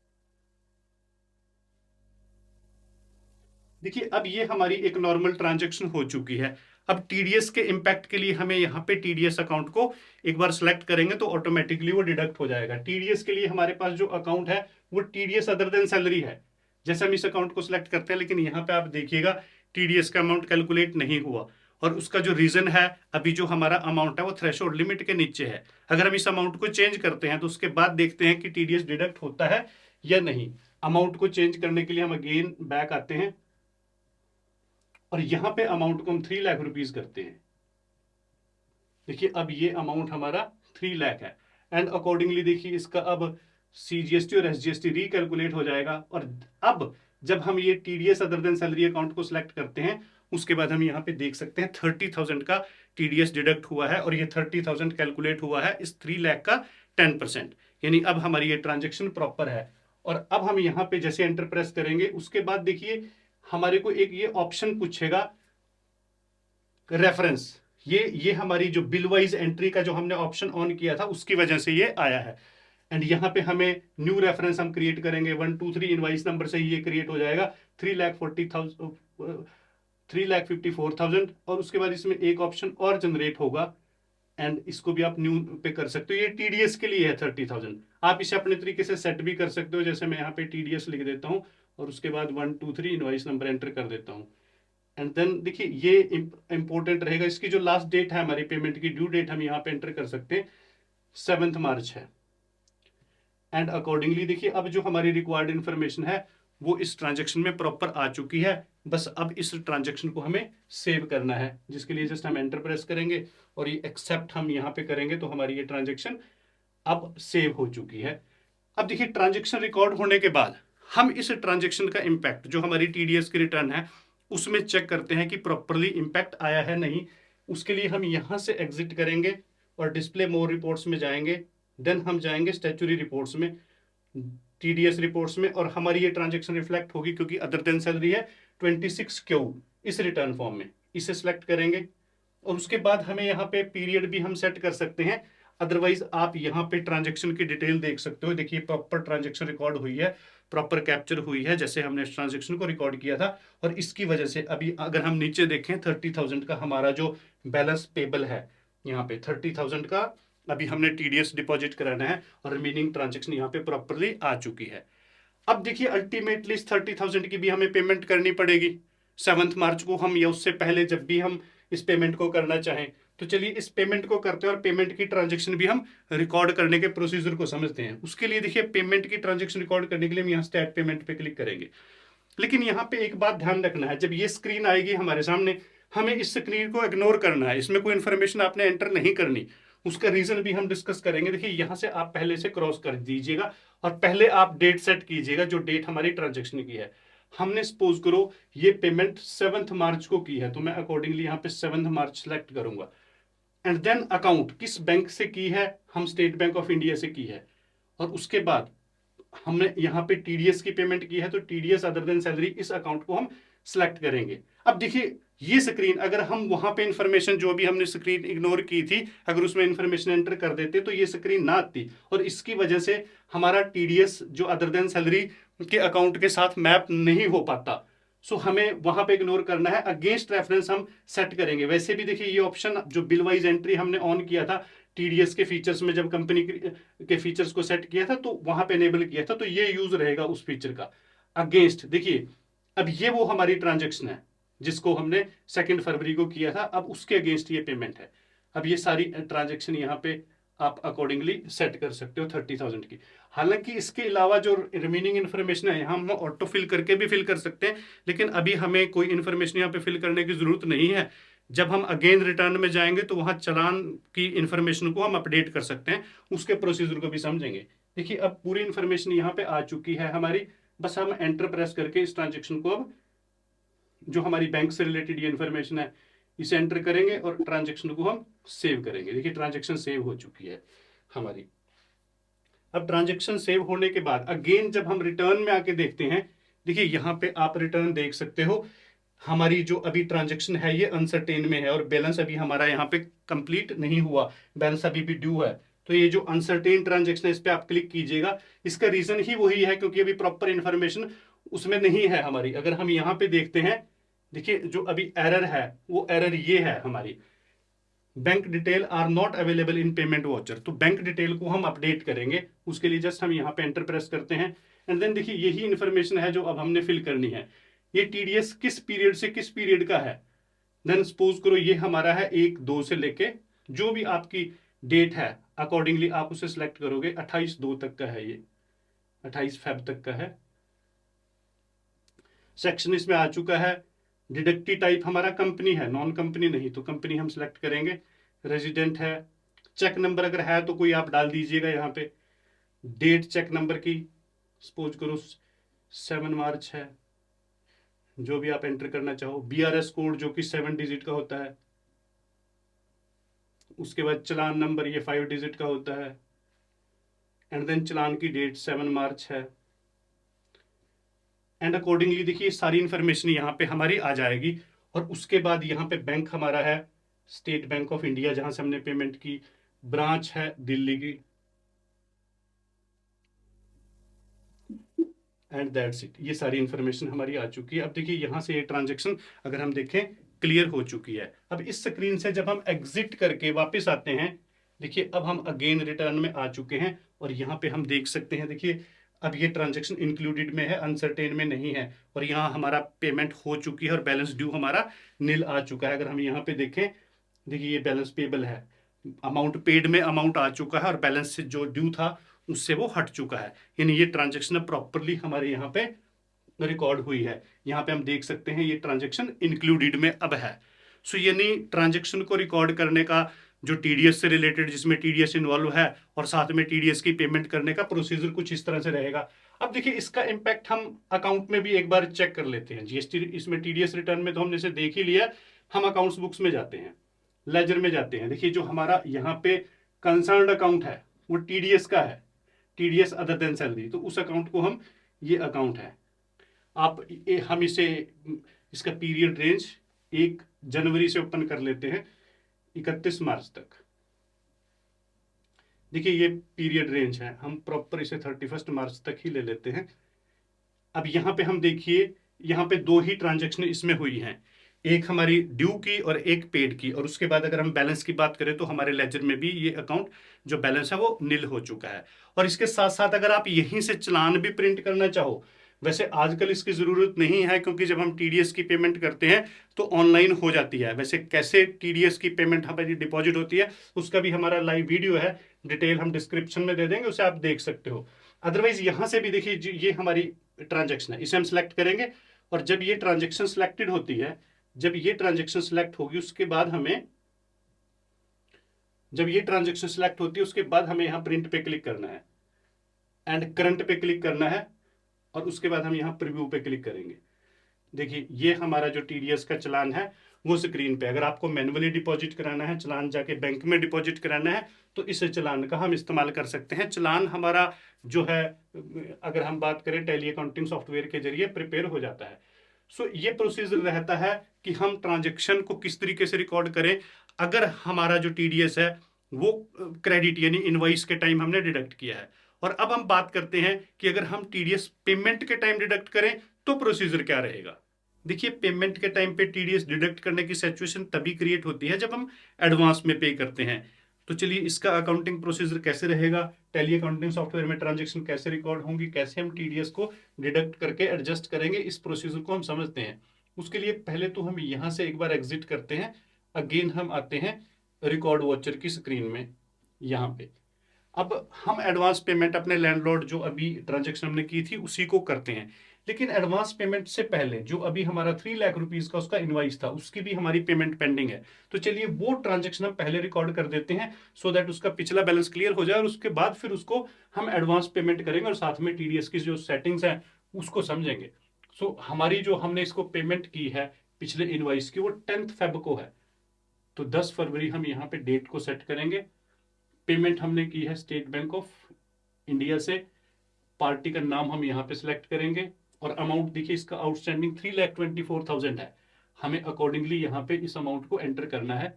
A: देखिए अब ये हमारी एक नॉर्मल ट्रांजैक्शन हो चुकी है। अब टीडीएस के इंपैक्ट के लिए हमें यहाँ पे टीडीएस अकाउंट को एक बार सेलेक्ट करेंगे तो ऑटोमेटिकली वो डिडक्ट हो जाएगा। टीडीएस के लिए हमारे पास जो अकाउंट है वो टीडीएस अदर देन सैलरी है। जैसे हम इस अकाउंट को सिलेक्ट करते हैं, लेकिन यहाँ पे आप देखिएगा टीडीएस का अमाउंट कैलकुलेट नहीं हुआ, और उसका जो रीजन है, अभी जो हमारा अमाउंट है वो थ्रेशोल्ड लिमिट के नीचे है। अगर हम इस अमाउंट को चेंज करते हैं तो उसके बाद देखते हैं कि टीडीएस डिडक्ट होता है या नहीं। अमाउंट को चेंज करने के लिए हम अगेन बैक आते हैं और यहां पे अमाउंट को हम 3 लाख रुपीज करते हैं। देखिए अब ये अमाउंट हमारा 3 लाख है एंड अकॉर्डिंगली देखिए इसका अब सीजीएसटी और एसजीएसटी रिकैलकुलेट हो जाएगा। और अब जब हम ये TDS other than salary account को सिलेक्ट करते हैं, उसके बाद हम यहाँ पे देख सकते हैं 30,000 का टीडीएस डिडक्ट हुआ है और ये 30,000 कैलकुलेट हुआ है इस 3 लाख का 10%, यानी अब हमारी ये ट्रांजेक्शन प्रॉपर है। और अब हम यहाँ पे जैसे एंटर प्रेस करेंगे, उसके बाद देखिए हमारे को एक ये ऑप्शन पूछेगा रेफरेंस। ये हमारी जो बिल वाइज एंट्री का जो हमने ऑप्शन ऑन किया था उसकी वजह से ये आया है। एंड यहाँ पे हमें न्यू रेफरेंस हम क्रिएट करेंगे, 123 इनवाइस नंबर से ही ये क्रिएट हो जाएगा 3,54,000। और उसके बाद इसमें एक ऑप्शन और जनरेट होगा एंड इसको भी आप न्यू पे कर सकते हो। ये टीडीएस के लिए है 30,000। आप इसे अपने तरीके से सेट भी कर सकते हो, जैसे मैं यहाँ पे टीडीएस लिख देता हूँ और उसके बाद 123 इनवाइस नंबर एंटर कर देता हूँ। एंड देन देखिए ये इंपॉर्टेंट रहेगा, इसकी जो लास्ट डेट है हमारी पेमेंट की, ड्यू डेट हम यहाँ पे एंटर कर सकते हैं 7 मार्च है। एंड अकॉर्डिंगली देखिए अब जो हमारी रिक्वायर्ड इंफॉर्मेशन है वो इस ट्रांजेक्शन में प्रॉपर आ चुकी है। बस अब इस ट्रांजेक्शन को हमें सेव करना है, जिसके लिए जस्ट हम एंटर प्रेस करेंगे और ये एक्सेप्ट हम यहाँ पे करेंगे तो हमारी ये ट्रांजेक्शन अब सेव हो चुकी है। अब देखिए ट्रांजेक्शन रिकॉर्ड होने के बाद हम इस ट्रांजेक्शन का इंपैक्ट जो हमारी टीडीएस की रिटर्न है उसमें चेक करते हैं कि प्रॉपरली इंपैक्ट आया है नहीं। उसके लिए हम यहां से एग्जिट करेंगे और डिस्प्ले मोर रिपोर्ट्स में जाएंगे। देन हम जाएंगे स्टैट्यूटरी रिपोर्ट्स में, टीडीएस रिपोर्ट्स में, और हमारी ये ट्रांजेक्शन रिफ्लेक्ट होगी क्योंकि अदर देन सैलरी है 26Q इस रिटर्न फॉर्म में। इसे सिलेक्ट करेंगे और उसके बाद हमें यहाँ पे पीरियड भी हम सेट कर सकते हैं। अदरवाइज आप यहाँ पे ट्रांजेक्शन की डिटेल देख सकते हो। देखिए प्रॉपर ट्रांजेक्शन रिकॉर्ड हुई है, प्रॉपर कैप्चर हुई है जैसे हमने इस ट्रांजेक्शन को रिकॉर्ड किया था। और इसकी वजह से अभी अगर हम नीचे देखें 30,000 का हमारा जो बैलेंस पेबल है, यहाँ पे 30,000 का अभी हमने टीडीएस डिपॉजिट कराना है और रिमेनिंग ट्रांजेक्शन यहाँ पे प्रॉपरली आ चुकी है। अब देखिए अल्टीमेटली इस 30,000 की भी हमें पेमेंट करनी पड़ेगी 7 मार्च को, हम या उससे पहले जब भी हम इस पेमेंट को करना चाहें। तो चलिए इस पेमेंट को करते हैं और पेमेंट की ट्रांजेक्शन भी हम रिकॉर्ड करने के प्रोसीजर को समझते हैं। उसके लिए देखिए पेमेंट की ट्रांजेक्शन रिकॉर्ड करने के लिए हम यहाँ स्टार्ट पेमेंट पे क्लिक करेंगे। लेकिन यहाँ पे एक बात ध्यान रखना है, जब ये स्क्रीन आएगी हमारे सामने हमें इस स्क्रीन को इग्नोर करना है, इसमें कोई इन्फॉर्मेशन आपने एंटर नहीं करनी। उसका रीजन भी हम डिस्कस करेंगे। देखिए यहाँ से आप पहले से क्रॉस कर दीजिएगा और पहले आप डेट सेट कीजिएगा जो डेट हमारी ट्रांजेक्शन की है। हमने सपोज करो ये पेमेंट 7 मार्च को की है तो मैं अकॉर्डिंगली यहाँ पे 7 मार्च सेलेक्ट करूंगा। एंड देन अकाउंट किस बैंक से की है, हम स्टेट बैंक ऑफ इंडिया से की है। और उसके बाद हमने यहाँ पे टीडीएस की पेमेंट की है तो टीडीएस अदर देन सैलरी इस अकाउंट को हम सिलेक्ट करेंगे। अब देखिए ये स्क्रीन, अगर हम वहां पे इंफॉर्मेशन जो भी हमने स्क्रीन इग्नोर की थी अगर उसमें इंफॉर्मेशन एंटर कर देते तो ये स्क्रीन ना आती और इसकी वजह से हमारा टीडीएस जो अदर देन सैलरी के अकाउंट के साथ मैप नहीं हो पाता। सो हमें वहां पे इग्नोर करना है, अगेंस्ट रेफरेंस हम सेट करेंगे। वैसे भी देखिए ये ऑप्शन जो बिल वाइज एंट्री हमने ऑन किया था टीडीएस के फीचर्स में, जब कंपनी के फीचर्स को सेट किया था तो वहां पे एनेबल किया था, तो ये यूज रहेगा उस फीचर का। अगेंस्ट देखिए अब ये वो हमारी ट्रांजेक्शन है जिसको हमने 2 फरवरी को किया था, अब उसके अगेंस्ट ये पेमेंट है। अब ये सारी ट्रांजेक्शन यहाँ पे आप अकॉर्डिंगली सेट कर सकते हो 30,000 की। हालांकि इसके अलावा जो रिमेनिंग इन्फॉर्मेशन है यहाँ हम ऑटो फिल करके भी फिल कर सकते हैं, लेकिन अभी हमें कोई इन्फॉर्मेशन यहाँ पे फिल करने की जरूरत नहीं है। जब हम अगेन रिटर्न में जाएंगे तो वहां चालान की इन्फॉर्मेशन को हम अपडेट कर सकते हैं, उसके प्रोसीजर को भी समझेंगे। देखिए अब पूरी इन्फॉर्मेशन यहाँ पे आ चुकी है हमारी, बस हम एंटर प्रेस करके इस ट्रांजेक्शन को अब जो हमारी बैंक से रिलेटेड ये इन्फॉर्मेशन है इसे एंटर करेंगे और ट्रांजेक्शन को हम सेव करेंगे। देखिए ट्रांजेक्शन सेव हो चुकी है हमारी। अब ट्रांजेक्शन सेव होने के बाद अगेन जब हम रिटर्न में आके देखते हैं, देखिए यहाँ पे आप रिटर्न देख सकते हो, हमारी जो अभी ट्रांजेक्शन है ये अनसर्टेन में है और बैलेंस अभी हमारा यहाँ पे कंप्लीट नहीं हुआ, बैलेंस अभी भी ड्यू है। तो ये जो अनसर्टेन ट्रांजेक्शन है इस पे आप क्लिक कीजिएगा। इसका रीजन ही वही है क्योंकि अभी प्रॉपर इंफॉर्मेशन उसमें नहीं है हमारी। अगर हम यहाँ पे देखते हैं, देखिए जो अभी एरर है वो एरर ये है हमारी, bank detail are not available in payment voucher. तो बैंक डिटेल को हम अपडेट करेंगे, उसके लिए जस्ट हम यहाँ पे एंटर प्रेस करते हैं एंड देन देखिए यही इंफॉर्मेशन है जो अब हमने फिल करनी है। ये टीडीएस किस पीरियड से किस पीरियड का है, देन सपोज करो ये हमारा है 1/2 से लेके जो भी आपकी डेट है अकॉर्डिंगली आप उसे सिलेक्ट करोगे। 28/2 तक का है, ये 28 फेब तक का है। सेक्शन इसमें आ चुका है। डिडक्टी टाइप हमारा कंपनी है, नॉन कंपनी नहीं, तो कंपनी हम सिलेक्ट करेंगे। रेजिडेंट है, चेक नंबर अगर है तो कोई आप डाल दीजिएगा यहाँ पे। डेट चेक नंबर की सपोज करो 7 मार्च है, जो भी आप एंटर करना चाहो। बीआरएस कोड जो कि 7 डिजिट का होता है। उसके बाद चलान नंबर ये 5 डिजिट का होता है एंड देन चलान की डेट 7 मार्च है एंड अकॉर्डिंगली देखिए सारी इंफॉर्मेशन यहाँ पे हमारी आ जाएगी। और उसके बाद यहाँ पे बैंक हमारा है स्टेट बैंक ऑफ इंडिया जहां से हमने पेमेंट की, ब्रांच है दिल्ली की एंड दैट्स इट। ये सारी इंफॉर्मेशन हमारी आ चुकी है। अब देखिए यहाँ से ये ट्रांजेक्शन अगर हम देखें क्लियर हो चुकी है। अब इस स्क्रीन से जब हम एग्जिट करके वापस आते हैं, देखिए अब हम अगेन रिटर्न में आ चुके हैं और यहाँ पे हम देख सकते हैं, देखिए अब ये ट्रांजेक्शन इंक्लूडेड में है, अनसर्टेन में नहीं है और यहाँ हमारा पेमेंट हो चुकी है और बैलेंस ड्यू हमारा नील आ चुका है। अगर हम यहाँ पे देखें, देखिए ये बैलेंस पेबल है, अमाउंट पेड में अमाउंट आ चुका है और बैलेंस से जो ड्यू था उससे वो हट चुका है। यानी ये ट्रांजेक्शन प्रॉपरली हमारे यहाँ पे रिकॉर्ड हुई है। यहाँ पे हम देख सकते हैं ये ट्रांजेक्शन इंक्लूडेड में अब है। सो यानी ट्रांजेक्शन को रिकॉर्ड करने का जो टीडीएस से रिलेटेड, जिसमें टीडीएस इन्वॉल्व है और साथ में टीडीएस की पेमेंट करने का प्रोसीजर कुछ इस तरह से रहेगा। अब देखिए इसका इम्पैक्ट हम अकाउंट में भी एक बार चेक कर लेते हैं। जीएसटी इसमें टीडीएस रिटर्न में तो हमने इसे देख ही लिया। हम अकाउंट्स बुक्स में जाते हैं, लेजर में जाते हैं। देखिए जो हमारा यहाँ पे कंसर्न्ड अकाउंट है वो टीडीएस का है, टीडीएस अदर देन सैलरी। तो उस अकाउंट को हम, ये अकाउंट है, हम इसे इसका पीरियड रेंज 1 जनवरी से ओपन कर लेते हैं 31 मार्च तक। देखिए ये पीरियड रेंज है, हम प्रॉपर इसे 31 मार्च तक ही ले लेते हैं। अब यहाँ पे हम देखिए यहाँ पे 2 ही ट्रांजेक्शन इसमें हुई हैं, एक हमारी ड्यू की और एक पेड की। और उसके बाद अगर हम बैलेंस की बात करें तो हमारे लेजर में भी ये अकाउंट जो बैलेंस है वो नील हो चुका है। और इसके साथ साथ अगर आप यहीं से चालान भी प्रिंट करना चाहो, वैसे आजकल इसकी जरूरत नहीं है क्योंकि जब हम टीडीएस की पेमेंट करते हैं तो ऑनलाइन हो जाती है। वैसे कैसे टीडीएस की पेमेंट हमारी डिपॉजिट होती है उसका भी हमारा लाइव वीडियो है, डिटेल हम डिस्क्रिप्शन में दे देंगे, उसे आप देख सकते हो। अदरवाइज यहाँ से भी देखिए ये हमारी ट्रांजेक्शन है, इसे हम सेलेक्ट करेंगे और जब ये ट्रांजेक्शन सेलेक्टेड होती है, जब ये ट्रांजेक्शन सेलेक्ट होगी उसके बाद हमें, जब ये ट्रांजेक्शन सेलेक्ट होती है उसके बाद हमें यहाँ प्रिंट पे क्लिक करना है एंड करंट पे क्लिक करना है और उसके बाद हम यहाँ प्रीव्यू पे क्लिक करेंगे। देखिए ये हमारा जो टीडीएस का चालान है वो स्क्रीन पे। अगर आपको मैन्युअली डिपॉजिट कराना है, चालान जाके बैंक में डिपॉजिट कराना है, तो इस चालान का हम इस्तेमाल कर सकते हैं। चालान हमारा जो है अगर हम बात करें टैली अकाउंटिंग सॉफ्टवेयर के जरिए प्रिपेयर हो जाता है। सो ये प्रोसीजर रहता है कि हम ट्रांजेक्शन को किस तरीके से रिकॉर्ड करें अगर हमारा जो टीडीएस है वो क्रेडिट यानी इनवॉइस के टाइम हमने डिडक्ट किया है। और अब हम बात करते हैं कि अगर हम टीडीएस पेमेंट के टाइम डिडक्ट करें तो प्रोसीजर क्या रहेगा। देखिए पेमेंट के टाइम पे टीडीएस डिडक्ट करने की सिचुएशन तभी क्रिएट होती है जब हम एडवांस में पे करते हैं। तो चलिए इसका अकाउंटिंग प्रोसीजर कैसे रहेगा, टैली अकाउंटिंग सॉफ्टवेयर में ट्रांजेक्शन कैसे रिकॉर्ड होंगी, कैसे हम टीडीएस को डिडक्ट करके एडजस्ट करेंगे, इस प्रोसीजर को हम समझते हैं। उसके लिए पहले तो हम यहाँ से एक बार एग्जिट करते हैं, अगेन हम आते हैं रिकॉर्ड वॉचर की स्क्रीन में यहाँ पे। अब हम एडवांस पेमेंट अपने लैंडलॉर्ड जो अभी ट्रांजेक्शन हमने की थी उसी को करते हैं, लेकिन एडवांस पेमेंट से पहले जो अभी हमारा 3 लाख रुपीज का उसका इनवाइस था, उसकी भी हमारी पेमेंट पेंडिंग है। तो चलिए वो ट्रांजेक्शन हम पहले रिकॉर्ड कर देते हैं, सो दैट उसका पिछला बैलेंस क्लियर हो जाए, और उसके बाद फिर उसको हम एडवांस पेमेंट करेंगे और साथ में टीडीएस की जो सेटिंग्स है उसको समझेंगे। सो हमारी जो हमने इसको पेमेंट की है पिछले इनवाइस की, वो 10 फेब को है। तो 10 फरवरी हम यहाँ पे डेट को सेट करेंगे। पेमेंट हमने की है स्टेट बैंक ऑफ इंडिया से। पार्टी का नाम हम यहाँ पे सिलेक्ट करेंगे, और अमाउंट देखिए इसका आउटस्टैंडिंग 3,24,000 है। हमें अकॉर्डिंगली यहाँ पे इस अमाउंट को एंटर करना है।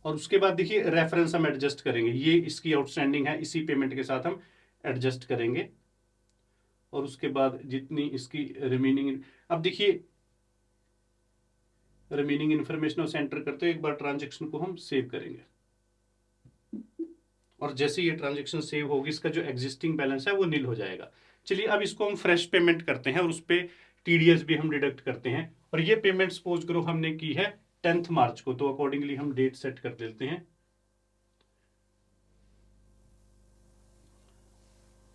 A: और उसके बाद देखिए रेफरेंस हम एडजस्ट करेंगे, ये इसकी आउटस्टैंडिंग है, इसी पेमेंट के साथ हम एडजस्ट करेंगे। और उसके बाद जितनी इसकी रिमेनिंग, अब देखिए रिमेनिंग इन्फॉर्मेशन उसे एंटर करते हुए एक बार ट्रांजेक्शन को हम सेव करेंगे, और जैसे ये ट्रांजेक्शन सेव होगी इसका जो एग्जिस्टिंग बैलेंस है वो नील हो जाएगा। चलिए अब इसको हम फ्रेश पेमेंट करते हैं, और उस पर टीडीएस भी हम डिडक्ट करते हैं। और ये पेमेंट सपोज करो हमने की है 10 मार्च को, तो अकॉर्डिंगली हम डेट सेट कर देते हैं।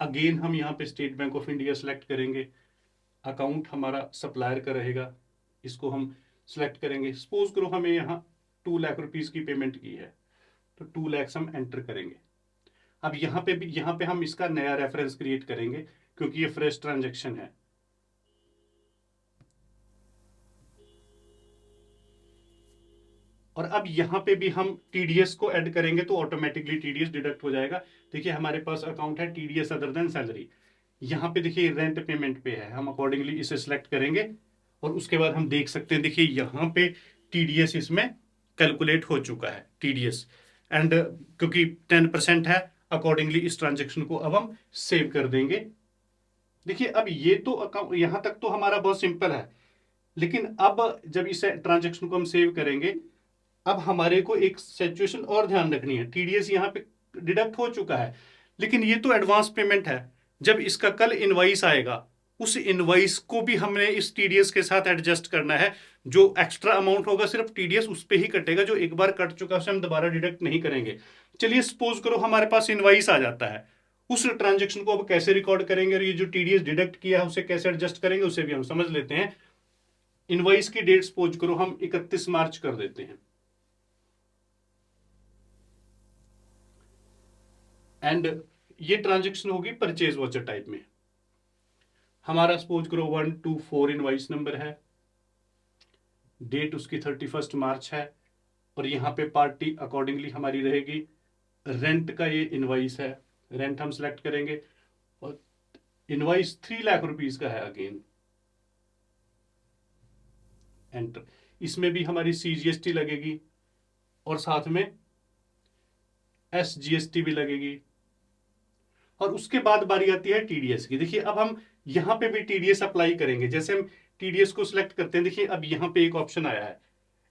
A: अगेन हम यहाँ पे state bank of India select करेंगे। अकाउंट हमारा सप्लायर का रहेगा, इसको हम सेलेक्ट करेंगे। सपोज करो हमें यहाँ 2 लाख रुपीज की पेमेंट की है, तो 2 लाख हम एंटर करेंगे। अब यहाँ पे हम इसका नया रेफरेंस क्रिएट करेंगे, क्योंकि ये फ्रेश ट्रांजेक्शन है। और अब यहाँ पे भी हम टीडीएस को ऐड करेंगे, तो ऑटोमेटिकली टीडीएस डिडक्ट हो जाएगा। देखिए हमारे पास अकाउंट है टीडीएस अदर देन सैलरी। यहाँ पे देखिए रेंट पेमेंट पे है, हम अकॉर्डिंगली इसे सिलेक्ट करेंगे। और उसके बाद हम देख सकते हैं, देखिए यहाँ पे टीडीएस इसमें कैलकुलेट हो चुका है, टीडीएस। एंड क्योंकि 10% है, अकॉर्डिंगली इस ट्रांजेक्शन को अब हम सेव कर देंगे। देखिए अब ये तो अकाउंट यहाँ तक तो हमारा बहुत सिंपल है, लेकिन अब जब इस ट्रांजेक्शन को हम सेव करेंगे, अब हमारे को एक सिचुएशन और ध्यान रखनी है। टीडीएस यहाँ पे डिडक्ट हो चुका है, लेकिन ये तो एडवांस पेमेंट है। जब इसका कल इनवाइस आएगा, उस इनवाइस को भी हमने इस टीडीएस के साथ एडजस्ट करना है। जो एक्स्ट्रा अमाउंट होगा सिर्फ टीडीएस उस पे ही कटेगा, जो एक बार कट चुका उसे हम दोबारा डिडक्ट नहीं करेंगे। चलिए सपोज करो हमारे पास इनवाइस आ जाता है, उस ट्रांजेक्शन को अब कैसे रिकॉर्ड करेंगे, और ये जो टीडीएस डिडक्ट किया है उसे कैसे एडजस्ट करेंगे, उसे भी हम समझ लेते हैं। इनवाइस की डेट सपोज करो हम 31 मार्च कर देते हैं, एंड ये ट्रांजेक्शन होगी परचेज वॉचर टाइप में। हमारा सपोज करो 124 इनवाइस नंबर है, डेट उसकी 31 मार्च है, और यहाँ पे पार्टी अकॉर्डिंगली हमारी रहेगी रेंट का ये इनवाइस है, रेंट हम सिलेक्ट करेंगे। और इनवाइस 3 लाख रुपीज का है, अगेन एंटर। इसमें भी हमारी सीजीएसटी लगेगी, और साथ में एसजीएसटी भी लगेगी। और उसके बाद बारी आती है टीडीएस की। देखिए अब हम यहाँ पे भी टीडीएस अप्लाई करेंगे। जैसे हम टीडीएस को सिलेक्ट करते हैं, देखिए अब यहाँ पे एक ऑप्शन आया है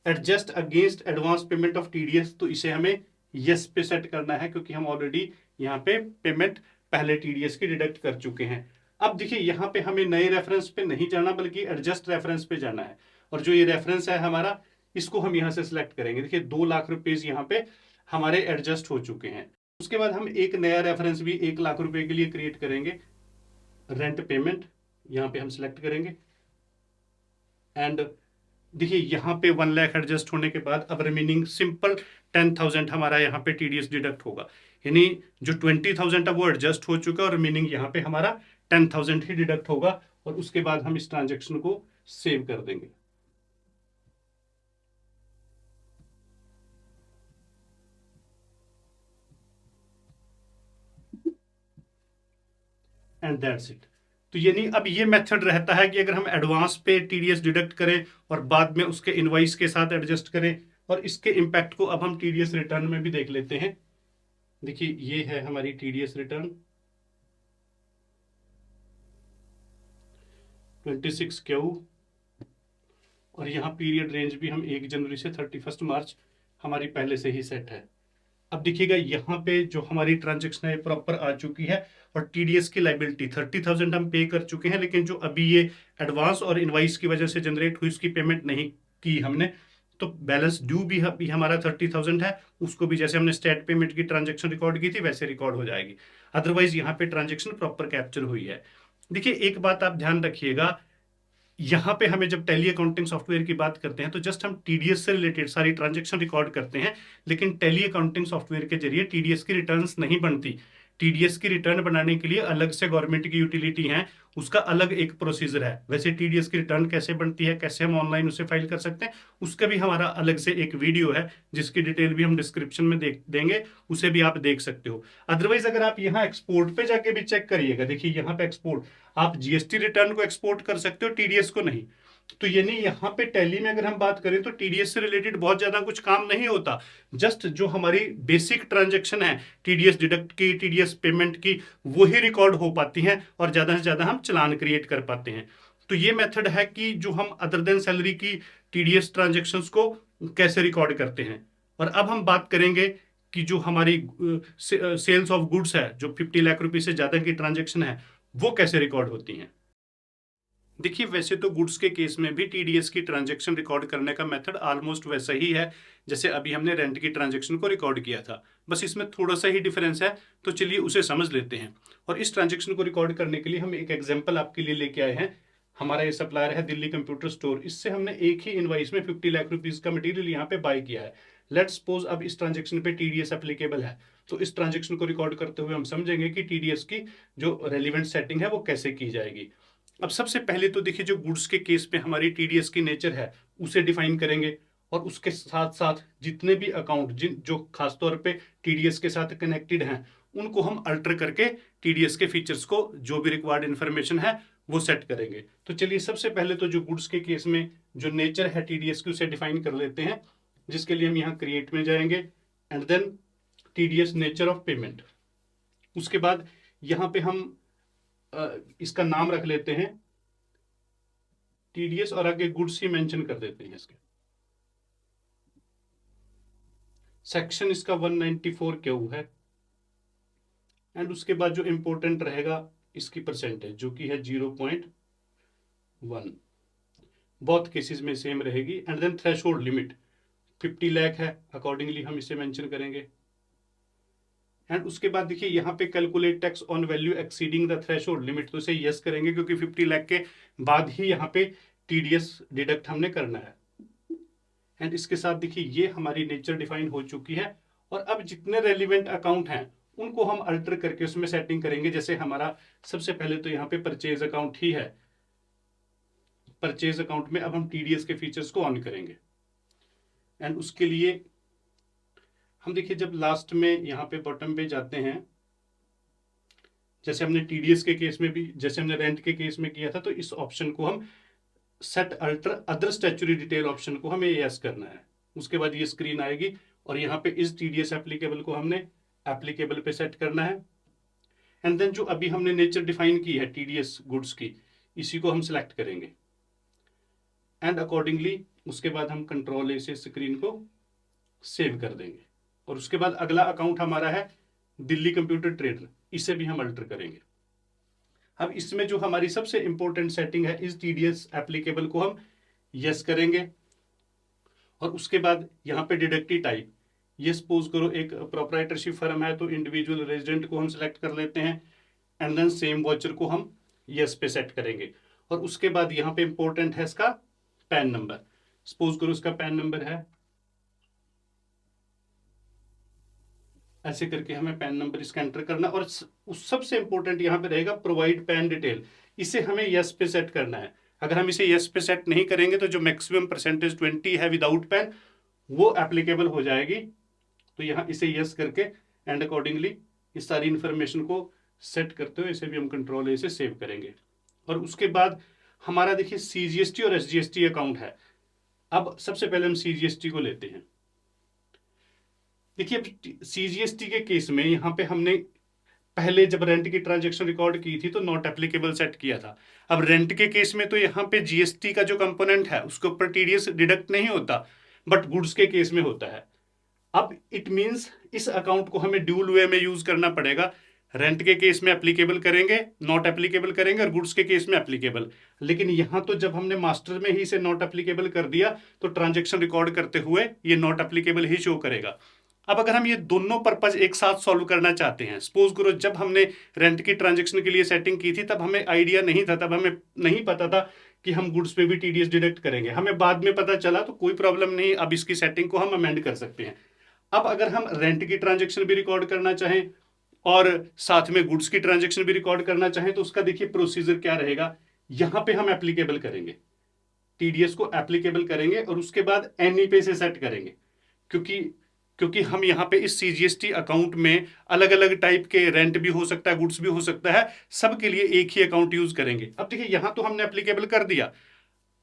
A: adjust against advance payment of TDS, तो इसे हमें यस पे सेट करना है, क्योंकि हम ऑलरेडी यहाँ पे पेमेंट पहले टीडीएस की डिडक्ट कर चुके हैं। अब देखिए यहाँ पे हमें नए रेफरेंस पे नहीं जाना, बल्कि एडजस्ट रेफरेंस पे जाना है। और जो ये रेफरेंस है हमारा, इसको हम यहाँ से सिलेक्ट करेंगे। देखिए 2 लाख रुपीज यहाँ पे हमारे एडजस्ट हो चुके हैं। उसके बाद हम एक नया रेफरेंस भी 1 लाख रुपए के लिए क्रिएट करेंगे। रेंट पेमेंट यहाँ पे हम सिलेक्ट करेंगे, एंड देखिए यहाँ पे 1 लाख एडजस्ट होने के बाद अब रिमेनिंग सिंपल 10,000 हमारा यहाँ पे टीडीएस डिडक्ट होगा। यानी जो 20,000 है वो एडजस्ट हो चुका है, और रिमेनिंग यहाँ पे हमारा 10,000 ही डिडक्ट होगा। और उसके बाद हम इस ट्रांजेक्शन को सेव कर देंगे। And that's it. तो यानी अब ये मेथड रहता है कि अगर हम एडवांस पे टीडीएस डिडक्ट करें और बाद में उसके इनवाइस के साथ एडजस्ट करें, और इसके इम्पैक्ट को अब हम टीडीएस रिटर्न में भी देख लेते हैं। देखिए ये है हमारी टीडीएस रिटर्न 26 क्यू, और यहाँ पीरियड रेंज भी हम 1 जनवरी से 31 मार्च हमारी पहले से ही सेट है। अब देखिएगा यहाँ पे जो हमारी ट्रांजेक्शन है प्रॉपर आ चुकी है, और टीडीएस की लाइबिलिटी 30,000 हम पे कर चुके हैं, लेकिन जो अभी ये एडवांस और इनवाइस की वजह से जनरेट हुई उसकी पेमेंट नहीं की हमने, तो बैलेंस ड्यू भी हमारा 30,000 है, उसको भी जैसे हमने स्टेट पेमेंट की ट्रांजेक्शन रिकॉर्ड की थी वैसे रिकॉर्ड हो जाएगी। अदरवाइज यहाँ पे ट्रांजेक्शन प्रॉपर कैप्चर हुई है। देखिए एक बात आप ध्यान रखिएगा, यहाँ पे हमें जब टैली अकाउंटिंग सॉफ्टवेयर की बात करते हैं तो जस्ट हम टीडीएस से रिलेटेड सारी ट्रांजेक्शन रिकॉर्ड करते हैं, लेकिन टैली अकाउंटिंग सॉफ्टवेयर के जरिए टीडीएस की रिटर्न्स नहीं बनती। टीडीएस की रिटर्न बनाने के लिए अलग से गवर्नमेंट की यूटिलिटी है, उसका अलग एक प्रोसीजर है। वैसे टीडीएस की रिटर्न कैसे बनती है, कैसे हम ऑनलाइन उसे फाइल कर सकते हैं, उसका भी हमारा अलग से एक वीडियो है जिसकी डिटेल भी हम डिस्क्रिप्शन में देंगे, उसे भी आप देख सकते हो। अदरवाइज अगर आप यहाँ एक्सपोर्ट पे जाके भी चेक करिएगा, देखिए यहाँ पे एक्सपोर्ट, आप जीएसटी रिटर्न को एक्सपोर्ट कर सकते हो, टीडीएस को नहीं। तो यानी यहाँ पे टैली में अगर हम बात करें तो टीडीएस से रिलेटेड बहुत ज्यादा कुछ काम नहीं होता, जस्ट जो हमारी बेसिक ट्रांजैक्शन है टीडीएस डिडक्ट की, टीडीएस पेमेंट की, वो ही रिकॉर्ड हो पाती हैं और ज्यादा से ज्यादा हम चालान क्रिएट कर पाते हैं। तो ये मेथड है कि जो हम अदर देन सैलरी की टीडीएस ट्रांजेक्शन्स को कैसे रिकॉर्ड करते हैं। और अब हम बात करेंगे कि जो हमारी सेल्स ऑफ गुड्स है, जो 50 लाख रुपए से ज्यादा की ट्रांजेक्शन है, वो कैसे रिकॉर्ड होती हैं। देखिए वैसे तो गुड्स के केस में भी टीडीएस की ट्रांजैक्शन रिकॉर्ड करने का मेथड ऑलमोस्ट वैसा ही है जैसे अभी हमने रेंट की ट्रांजैक्शन को रिकॉर्ड किया था, बस इसमें थोड़ा सा ही डिफरेंस है। तो चलिए उसे समझ लेते हैं। और इस ट्रांजैक्शन को रिकॉर्ड करने के लिए हम एक एग्जांपल आपके लिए लेके आए हैं। हमारा ये सप्लायर है दिल्ली कंप्यूटर स्टोर, इससे हमने एक ही इनवाइस में 50 लाख रुपीज का मटेरियल यहाँ पे बाय किया है। लेट्स सपोज अब इस ट्रांजेक्शन पे टीडीएस एप्लीकेबल है, तो इस ट्रांजेक्शन को रिकॉर्ड करते हुए हम समझेंगे कि टीडीएस की जो रेलिवेंट सेटिंग है वो कैसे की जाएगी। अब सबसे पहले तो देखिए जो गुड्स के केस में हमारी टीडीएस की नेचर है उसे डिफाइन करेंगे, और उसके साथ साथ जितने भी अकाउंट जो खासतौर पे टीडीएस के साथ कनेक्टेड हैं उनको हम अल्टर करके टीडीएस के फीचर्स को, जो भी रिक्वायर्ड इन्फॉर्मेशन है वो सेट करेंगे। तो चलिए सबसे पहले तो जो गुड्स के केस में जो नेचर है टीडीएस की उसे डिफाइन कर लेते हैं, जिसके लिए हम यहाँ क्रिएट में जाएंगे and then TDS nature of payment. उसके बाद यहाँ पे हम इसका नाम रख लेते हैं टीडीएस और आगे गुड्स ही मेंशन कर देते हैं। इसके सेक्शन इसका 194 क्यू है एंड उसके बाद जो इंपॉर्टेंट रहेगा इसकी परसेंटेज जो कि है 0.1, बहुत केसेस में सेम रहेगी। And then threshold limit 50 lakh है, अकॉर्डिंगली हम इसे मेंशन करेंगे। एंड उसके बाद देखिए यहाँ पे calculate tax on value exceeding the threshold limit, तो इसे यस करेंगे क्योंकि 50 लाख के बाद ही यहाँ पे टीडीएस डिडक्ट हमने करना है। एंड इसके साथ देखिए ये हमारी नेचर डिफाइन हो चुकी है। और अब जितने रेलिवेंट अकाउंट हैं उनको हम अल्टर करके उसमें सेटिंग करेंगे। जैसे हमारा सबसे पहले तो यहाँ पे परचेज अकाउंट ही है, परचेज अकाउंट में अब हम टीडीएस के फीचर्स को ऑन करेंगे। एंड उसके लिए हम देखिए जब लास्ट में यहाँ पे बॉटम पे जाते हैं, जैसे हमने टीडीएस के केस में भी, जैसे हमने रेंट के केस में किया था, तो इस ऑप्शन को हम set alter other statutory detail option को हमें यस करना है। उसके बाद ये स्क्रीन आएगी और यहाँ पे इस टीडीएस एप्लीकेबल को हमने एप्लीकेबल पे सेट करना है। एंड देन जो अभी हमने नेचर डिफाइन की है टीडीएस गुड्स की, इसी को हम सिलेक्ट करेंगे एंड अकॉर्डिंगली उसके बाद हम कंट्रोल ए से स्क्रीन को सेव कर देंगे। और उसके बाद अगला अकाउंट हमारा है दिल्ली कंप्यूटर ट्रेडर, इसे भी हम अल्टर करेंगे। अब इसमें जो हमारी सबसे इंपॉर्टेंट सेटिंग है, इस टीडीएस एप्लीकेबल को हम यस करेंगे। और उसके बाद यहाँ पे डिडक्टिव टाइप, ये सपोज करो एक प्रोप्राइटरशिप फर्म है तो इंडिविजुअल रेजिडेंट को हम सिलेक्ट कर लेते हैं एंड देन सेम वॉचर को हम यस पे सेट करेंगे। और उसके बाद यहाँ पे इंपॉर्टेंट है इसका पैन नंबर, सपोज करो इसका पैन नंबर है, ऐसे करके हमें पैन नंबर इसका एंटर करना। और सबसे इंपॉर्टेंट यहाँ पे रहेगा प्रोवाइड पैन डिटेल, इसे हमें यस पे सेट करना है। अगर हम इसे यस पे सेट नहीं करेंगे तो जो मैक्सिमम परसेंटेज 20 है विदाउट पैन वो एप्लीकेबल हो जाएगी। तो यहाँ इसे यस करके एंड अकॉर्डिंगली इस सारी इंफॉर्मेशन को सेट करते हुए इसे भी हम कंट्रोल ए से सेव करेंगे। और उसके बाद हमारा देखिए सीजीएसटी और एसजीएसटी अकाउंट है। अब सबसे पहले हम सीजीएसटी को लेते हैं। देखिए सीजीएसटी के केस में यहाँ पे हमने पहले जब रेंट की ट्रांजैक्शन रिकॉर्ड की थी तो नॉट एप्लीकेबल सेट किया था। अब रेंट के केस में तो यहाँ पे जीएसटी का जो कंपोनेंट है उसके ऊपर टीडीएस डिडक्ट नहीं होता, बट गुड्स के केस में होता है। अब इट मींस इस अकाउंट को हमें ड्यूल वे में यूज करना पड़ेगा। रेंट के केस में एप्लीकेबल करेंगे, नॉट एप्लीकेबल करेंगे, और गुड्स के केस में एप्लीकेबल। लेकिन यहां तो जब हमने मास्टर में ही से नॉट एप्लीकेबल कर दिया तो ट्रांजेक्शन रिकॉर्ड करते हुए ये नॉट एप्लीकेबल ही शो करेगा। अब अगर हम ये दोनों पर्पज एक साथ सॉल्व करना चाहते हैं, सपोज करो जब हमने रेंट की ट्रांजेक्शन के लिए सेटिंग की थी तब हमें आइडिया नहीं था, तब हमें नहीं पता था कि हम गुड्स पे भी टीडीएस डिडक्ट करेंगे, हमें बाद में पता चला, तो कोई प्रॉब्लम नहीं, अब इसकी सेटिंग को हम अमेंड कर सकते हैं। अब अगर हम रेंट की ट्रांजेक्शन भी रिकॉर्ड करना चाहें और साथ में गुड्स की ट्रांजेक्शन भी रिकॉर्ड करना चाहें तो उसका देखिए प्रोसीजर क्या रहेगा। यहां पे हम एप्लीकेबल करेंगे, टीडीएस को एप्लीकेबल करेंगे और उसके बाद एनई पे से सेट करेंगे, क्योंकि क्योंकि हम यहाँ पे इस सीजीएसटी अकाउंट में अलग अलग टाइप के रेंट भी हो सकता है, गुड्स भी हो सकता है, सबके लिए एक ही अकाउंट यूज करेंगे। अब देखिए यहां तो हमने एप्लीकेबल कर दिया।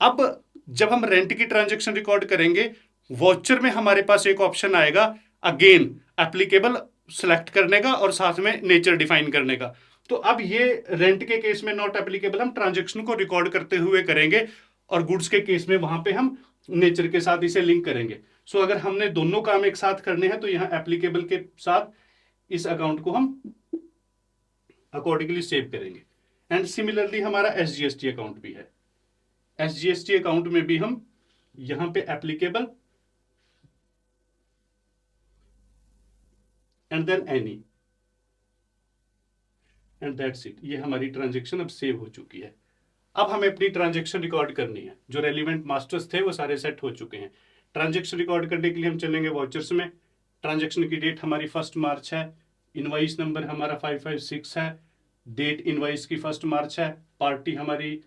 A: अब जब हम रेंट की ट्रांजेक्शन रिकॉर्ड करेंगे, वॉचर में हमारे पास एक ऑप्शन आएगा अगेन एप्लीकेबल सेलेक्ट करने का और साथ में नेचर डिफाइन करने का। तो अब ये रेंट के केस में नॉट एप्लीकेबल हम ट्रांजेक्शन को रिकॉर्ड करते हुए करेंगे और गुड्स के केस में वहां पे हम नेचर के साथ इसे लिंक करेंगे। सो अगर हमने दोनों काम एक साथ करने हैं तो यहां एप्लीकेबल के साथ इस अकाउंट को हम अकॉर्डिंगली सेव करेंगे। एंड सिमिलरली हमारा एसजीएसटी अकाउंट भी है, एसजीएसटी अकाउंट में भी हम यहां पे applicable and then any and that's it. ये हमारी ट्रांजेक्शन अब सेव हो चुकी है। अब हमें अपनी ट्रांजेक्शन रिकॉर्ड करनी है, जो रेलिवेंट मास्टर्स थे वो सारे सेट हो चुके हैं। ट्रांजेक्शन रिकॉर्ड करने के लिए हम चलेंगे वॉचर्स में। ट्रांजेक्शन की डेट हमारी 1 मार्च है, इनवाइस नंबर हमारा 556 है, डेट इनवाइस की 1 मार्च है, पार्टी हमारी